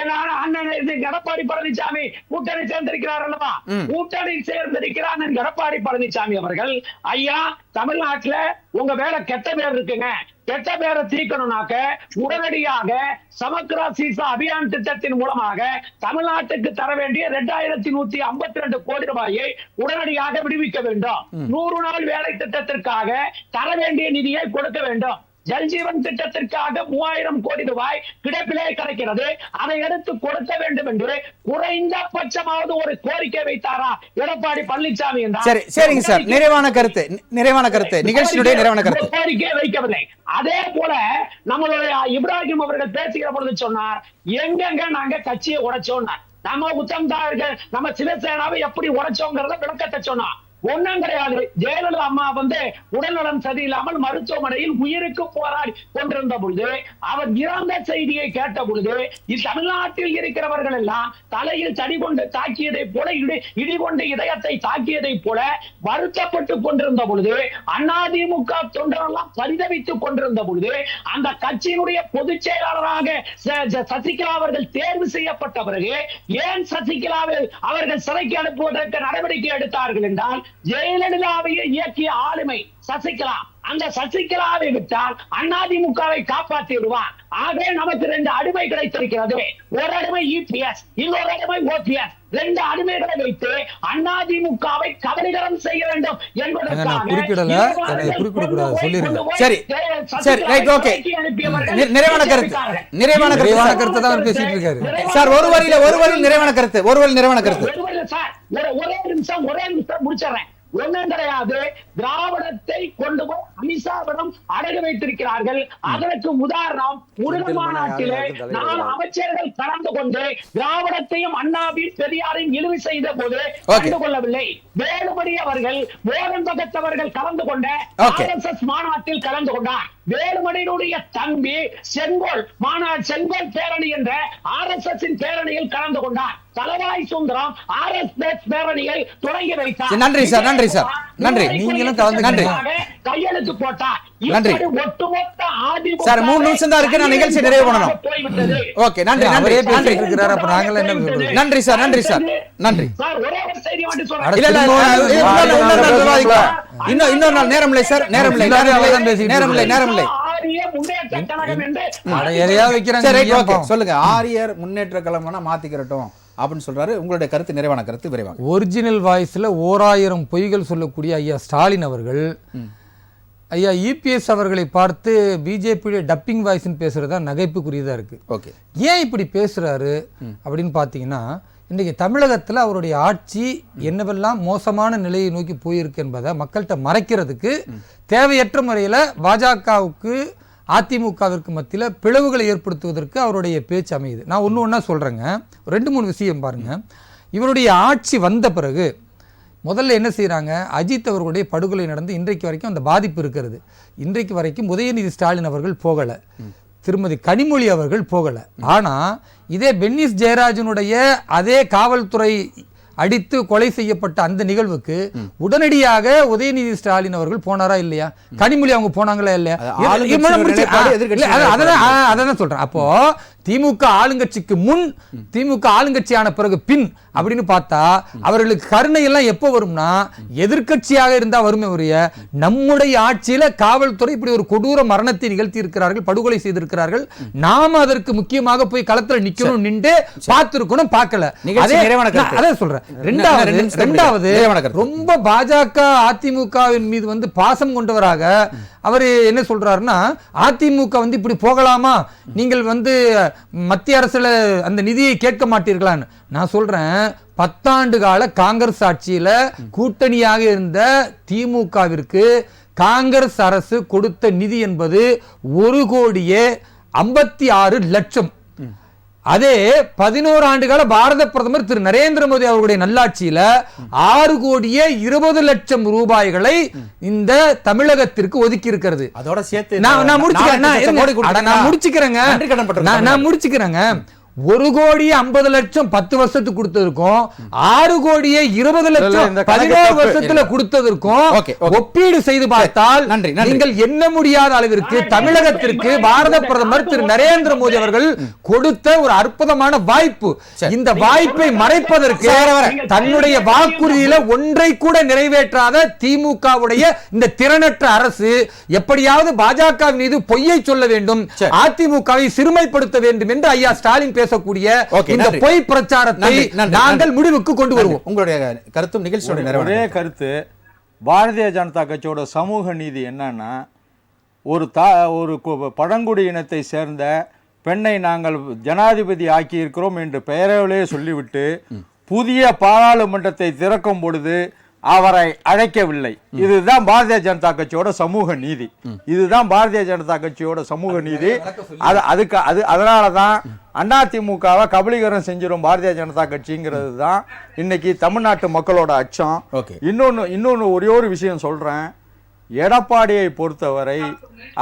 ஏன்னா அண்ணன் எடப்பாடி பழனிசாமி கூட்டணி சேர்ந்திருக்கிறார் அல்லவா? கூட்டணி சேர்ந்திருக்கிறார் எடப்பாடி பழனிசாமி அவர்கள், ஐயா தமிழ்நாட்டுல உங்க வேலை கெட்ட பேர் இருக்குங்க, கெட்ட பேரை தீர்க்கணும்னாக்க உடனடியாக சமக்ரா சீசா அபியான் திட்டத்தின் மூலமாக தமிழ்நாட்டுக்கு தர வேண்டிய 2152 கோடி ரூபாயை உடனடியாக விடுவிக்க வேண்டும். 100 நாள் வேலை திட்டத்திற்காக தர வேண்டிய நிதியை கொடுக்க வேண்டும். ஜல்ஜீவன் திட்டத்திற்காக 3000 கோடி ரூபாய் கிடப்பிலே கிடைக்கிறது, அதை எடுத்து கொடுக்க வேண்டும் என்று குறைந்தபட்சமாவது ஒரு கோரிக்கை வைத்தாரா எடப்பாடி பழனிசாமி என்றார்? சரி, சரிங்க சார், நிறைவான கருத்து நிகழ்ச்சியுடைய நிறைவான கருத்து. கோரிக்கை வைக்கவில்லை. அதே போல நம்மளுடைய இப்ராஹிம் அவர்கள் பேசுகிற பொழுது சொன்னார், எங்கெங்க நாங்க கட்சியை உடைச்சோம், நம்ம உத்தம் தார்கள் நம்ம சிவசேனாவை எப்படி உடைச்சோங்கிறத விளக்கத்தை சொன்னார். ஒன்னும் கிடையாது. ஜெயலலிதா அம்மா உடல்நலம் சரியில்லாமல் மருத்துவமனையில் உயிருக்கு போராடி கொண்டிருந்த பொழுது அவர் இறந்த செய்தியை கேட்ட பொழுது தமிழ்நாட்டில் இருக்கிறவர்கள் எல்லாம் தலையில் தடி கொண்டு தாக்கியதை போல இடிகொண்டு இதயத்தை தாக்கியதை போல வருத்தப்பட்டுக் கொண்டிருந்த பொழுது அதிமுக தொண்டரெல்லாம் பரிதவித்துக் கொண்டிருந்த பொழுது அந்த கட்சியினுடைய பொதுச் செயலாளராக சசிகலா அவர்கள் தேர்வு செய்யப்பட்ட பிறகு ஏன் சசிகலாவை அவர்கள் சிறைக்கு அனுப்புவதற்கு நடவடிக்கை எடுத்தார்கள் என்றால் ஜெயலலிதாவையே இயக்கிய ஆளுமை சசிகலா. அந்த சசிகலாவை விட்டால் அதிமுகவை காப்பாற்றி விடுவார். ஆகவே நமக்கு 2 அடிமை கிடைத்திருக்கிறது. ஒரு அடிமை இபிஎஸ், இன்னொரு அடிமை ஓபிஎஸ். 2 அடிமைகளை வைத்து அதிமுகவை கபலீகரம் செய்ய வேண்டும் என்பதற்காக சரி சரி ரைட் ஓகே. நிறைவான கருத்து தான் பேசிட்டு இருக்காரு சார். ஒரு வரியில் நிறைவான கருத்து. சார் ஒரே நிமிஷம் முடிச்சிடறேன். ஒன்றும் கிடையாது. திராவிடத்தை கொண்டு போய் அமித்ஷாவிடம் அடகு வைத்திருக்கிறார்கள். அதற்கு உதாரணம் முருகன் மாநாட்டிலே 4 அமைச்சர்கள் கலந்து கொண்டு திராவிடத்தையும் அண்ணாவையும் பெரியாரையும் இழிவு செய்த போது கலந்து கொள்ளவில்லை. வேலுமணி அவர்கள் மோகன் பகத் அவர்கள் கலந்து கொண்ட RSS மாநாட்டில் கலந்து கொண்டார். வேலுமணியினுடைய தம்பி செங்கோல் பேரணி என்ற RSS பேரணியில் கலந்து கொண்டார். தலவாய் சுந்தரம் RSS பேரணியை தொடங்கி வைத்தார். நன்றி சார், நன்றி. நீங்களும் கலந்து கையெழுத்து போட்டார். நன்றி சார். 3 நிமிஷம் தான் இருக்கு, நான் நிகழ்ச்சி நிறைவு பண்ணணும். ஓகே, நன்றி சார். நன்றி. இன்னொரு நாள் நேரம் இல்லை சார், நேரம் இல்லை. சொல்லுங்க. ஆரியர் முன்னேற்ற கழகம்னா மாத்திக்கிறட்டும் அப்படின்னு சொல்றாரு. உங்களுடைய கருத்து, நிறைவான கருத்து விரைவாக. ஒரிஜினல் வாய்ஸ்ல 1000 பொய்கள் சொல்லக்கூடிய ஐயா ஸ்டாலின் அவர்கள் ஐயா இபிஎஸ் அவர்களை பார்த்து பிஜேபி டப்பிங் வாய்ஸ்ன்னு பேசுறதா நகைப்புக்குரியதா இருக்கு. ஓகே, ஏன் இப்படி பேசுறாரு அப்படின்னு பாத்தீங்கன்னா, இன்றைக்கு தமிழகத்தில் அவருடைய ஆட்சி என்னவெல்லாம் மோசமான நிலையை நோக்கி போயிருக்கு என்பதை மக்கள்கிட்ட மறைக்கிறதுக்கு தேவையற்ற முறையில் பாஜகவுக்கு அதிமுகவிற்கு மத்தியில் பிளவுகளை ஏற்படுத்துவதற்கு அவருடைய பேச்சு அமையுது. நான் ஒன்று சொல்கிறேங்க, 2-3 விஷயம் பாருங்க. இவருடைய ஆட்சி வந்த பிறகு முதல்ல என்ன செய்கிறாங்க, அஜித் அவர்களுடைய படுகொலை நடந்து இன்றைக்கு வரைக்கும் அந்த பாதிப்பு இருக்கிறது. இன்றைக்கு வரைக்கும் உதயநிதி ஸ்டாலின் அவர்கள் போகலை, திருமதி கனிமொழி அவர்கள் போகலை. ஆனால் இதே பென்னிஸ் ஜெயராஜனுடைய அதே காவல்துறை அடித்து கொலை செய்யப்பட்ட அந்த நிகழ்வுக்கு உடனடியாக உதயநிதி ஸ்டாலின் அவர்கள் போனாரா இல்லையா? கனிமொழி அவங்க போனாங்களா இல்லையா? அதான் சொல்றேன். அப்போ திமுக ஆளுங்கட்சிக்கு முன், திமுக ஆளுங்கட்சியான பிறகு பின் அப்படின்னு பார்த்தா அவர்களுக்கு கருணை எல்லாம் எப்போ வரும்னா எதிர்கட்சியாக இருந்தா வருமே வரைய, நம்முடைய ஆட்சியில காவல்துறை இப்படி ஒரு கொடூர மரணத்தை நிகழ்த்தி இருக்கிறார்கள், படுகொலை செய்திருக்கிறார்கள். நாம அதற்கு முக்கியமாக போய் களத்துல நிக்கணும், நின்று பார்த்திருக்கணும், பார்க்கல. அதான் சொல்றேன். ரெண்டாவது ரொம்ப பாஜக அதிமுகவின் மீது பாசம் கொண்டவராக அவர் என்ன சொல்றாருன்னா, அதிமுக இப்படி போகலாமா, நீங்கள் மத்திய அரசுல அந்த நிதியை கேட்க மாட்டீர்களான்னு. நான் சொல்றேன், 10 ஆண்டு கால காங்கிரஸ் ஆட்சியில கூட்டணியாக இருந்த திமுகவிற்கு காங்கிரஸ் அரசு கொடுத்த நிதி என்பது 1,56,00,000. அதே 11 ஆண்டு கால பாரத பிரதமர் திரு நரேந்திர மோடி அவர்களுடைய நல்லாட்சியில 6,20,00,000 ரூபாய்களை இந்த தமிழகத்திற்கு ஒதுக்கி இருக்கிறது. அதோட சேர்த்து நான் முடிச்சுக்கிறேங்க. 1,50,00,000 10 வருஷத்துக்கு கொடுத்ததற்கும் 6,20,00,000 இந்த கணக்கு 16 தப்பு. வருஷத்துல கொடுத்ததற்கும் ஓகே, ஓகே. ஒப்பீடு செய்து பார்த்தால் நன்றி, நன்றி. நீங்கள் எண்ண முடியாத அளவிற்கு தமிழகத்திற்கு பாரத பிரதமர் திரு நரேந்திர மோடி அவர்கள் கொடுத்த ஒரு அற்புதமான வாய்ப்பு. இந்த வாய்ப்பை மறைப்பதற்கு தன்னுடைய வாக்குறுதியில ஒன்றை கூட நிறைவேற்றாத திமுகவுடைய இந்த திறனற்ற அரசு எப்படியாவது பாஜக மீது பொய்யை சொல்ல வேண்டும், அதிமுகவை சிறுமைப்படுத்த வேண்டும் என்று ஐயா ஸ்டாலின் பேசக்கூடிய ஓகே, இந்த நன்றி. பொய் பிரச்சாரத்தை நன்றி, நன்றி, நாங்கள் நன்றி. முடிவுக்கு கொண்டு வருவோம். உங்களுடைய கருத்தும் நிகழ்ச்சியோட ஒரே நிறைவு கருத்து, பாரதிய ஜனதா கட்சியோட சமூக நீதி என்னன்னா, ஒரு பழங்குடி இனத்தை சேர்ந்த பெண்ணை நாங்கள் ஜனாதிபதி ஆக்கி இருக்கிறோம் என்று பெயரவிலே சொல்லிவிட்டு புதிய பாராளுமன்றத்தை திறக்கும் பொழுது அவரை அழைக்கவில்லை. இதுதான் பாரதிய ஜனதா கட்சியோட சமூக நீதி. இதுதான் பாரதிய ஜனதா கட்சியோட சமூக நீதி. அதனாலதான் அதிமுகவை கபலீகரம் செஞ்சிடும் பாரதிய ஜனதா கட்சிங்கிறது தான் இன்னைக்கு தமிழ்நாட்டு மக்களோட அச்சம். இன்னொன்னு ஒரே ஒரு விஷயம் சொல்றேன். எடப்பாடியை பொறுத்தவரை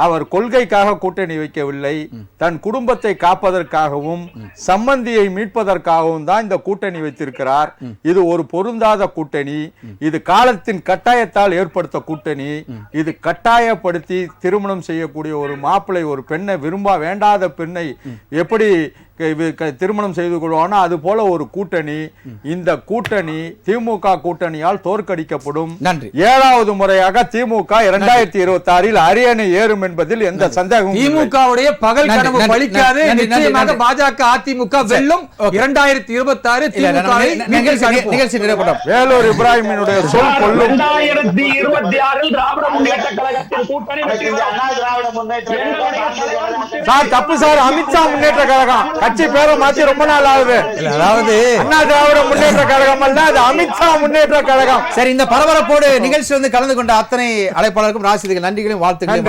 அவர் கொள்கைக்காக கூட்டணி வைக்கவில்லை, தன் குடும்பத்தை காப்பதற்காகவும் சம்பந்தியை மீட்பதற்காகவும் தான் இந்த கூட்டணி வைத்திருக்கிறார். இது ஒரு பொருந்தாத கூட்டணி, இது காலத்தின் கட்டாயத்தால் ஏற்படுத்த கூட்டணி. இது கட்டாயப்படுத்தி திருமணம் செய்யக்கூடிய ஒரு மாப்பிள்ளை ஒரு பெண்ணை வேண்டாத பெண்ணை எப்படி திருமணம் செய்து கொள்வானோ அது போல ஒரு கூட்டணி. இந்த கூட்டணி திமுக கூட்டணியால் தோற்கடிக்கப்படும். நன்றி. 7வது முறையாக திமுக 2026 அரியணை ஏறும் என்பதில் எந்த சந்தேகமும் இல்லை. திமுகவுடைய பகல் கனவு பலிக்காது. நிச்சயமாக பாஜக அதிமுக வெல்லும். 2026 நிகழ்ச்சி நிறைவு. வேலூர் இப்ராஹிமினுடைய சொல் கொள்ளும். 2026 திராவிட முன்னேற்ற கழகத்தின் கூட்டணி அண்ணா திராவிட முன்னேற்ற சார் தப்பு சார், அமித்ஷா முன்னேற்ற கழகம் கட்சி பேரை மாத்தி ரொம்ப நாள் ஆகுது. அதாவது அண்ணா திராவிட முன்னேற்ற கழகம் அல்ல, அது அமித்ஷா முன்னேற்ற கழகம். சரி, இந்த பரபரப்போடு நிகழ்ச்சி கலந்து கொண்ட அத்தனை அழைப்பாளருக்கும் ராசிதிகள் நன்றிகளையும் வாழ்த்துக்களையும்.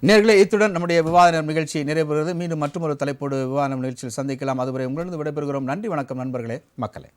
நேர்களே, இத்துடன் நம்முடைய விவாத நிகழ்ச்சி நிறைவேறுகிறது. மீண்டும் மற்றொரு தலைப்போடு விவாத நிகழ்ச்சியில் சந்திக்கலாம். அதுவரை உங்களிடம் விடைபெறுகிறோம். நன்றி, வணக்கம் நண்பர்களே, மக்களே.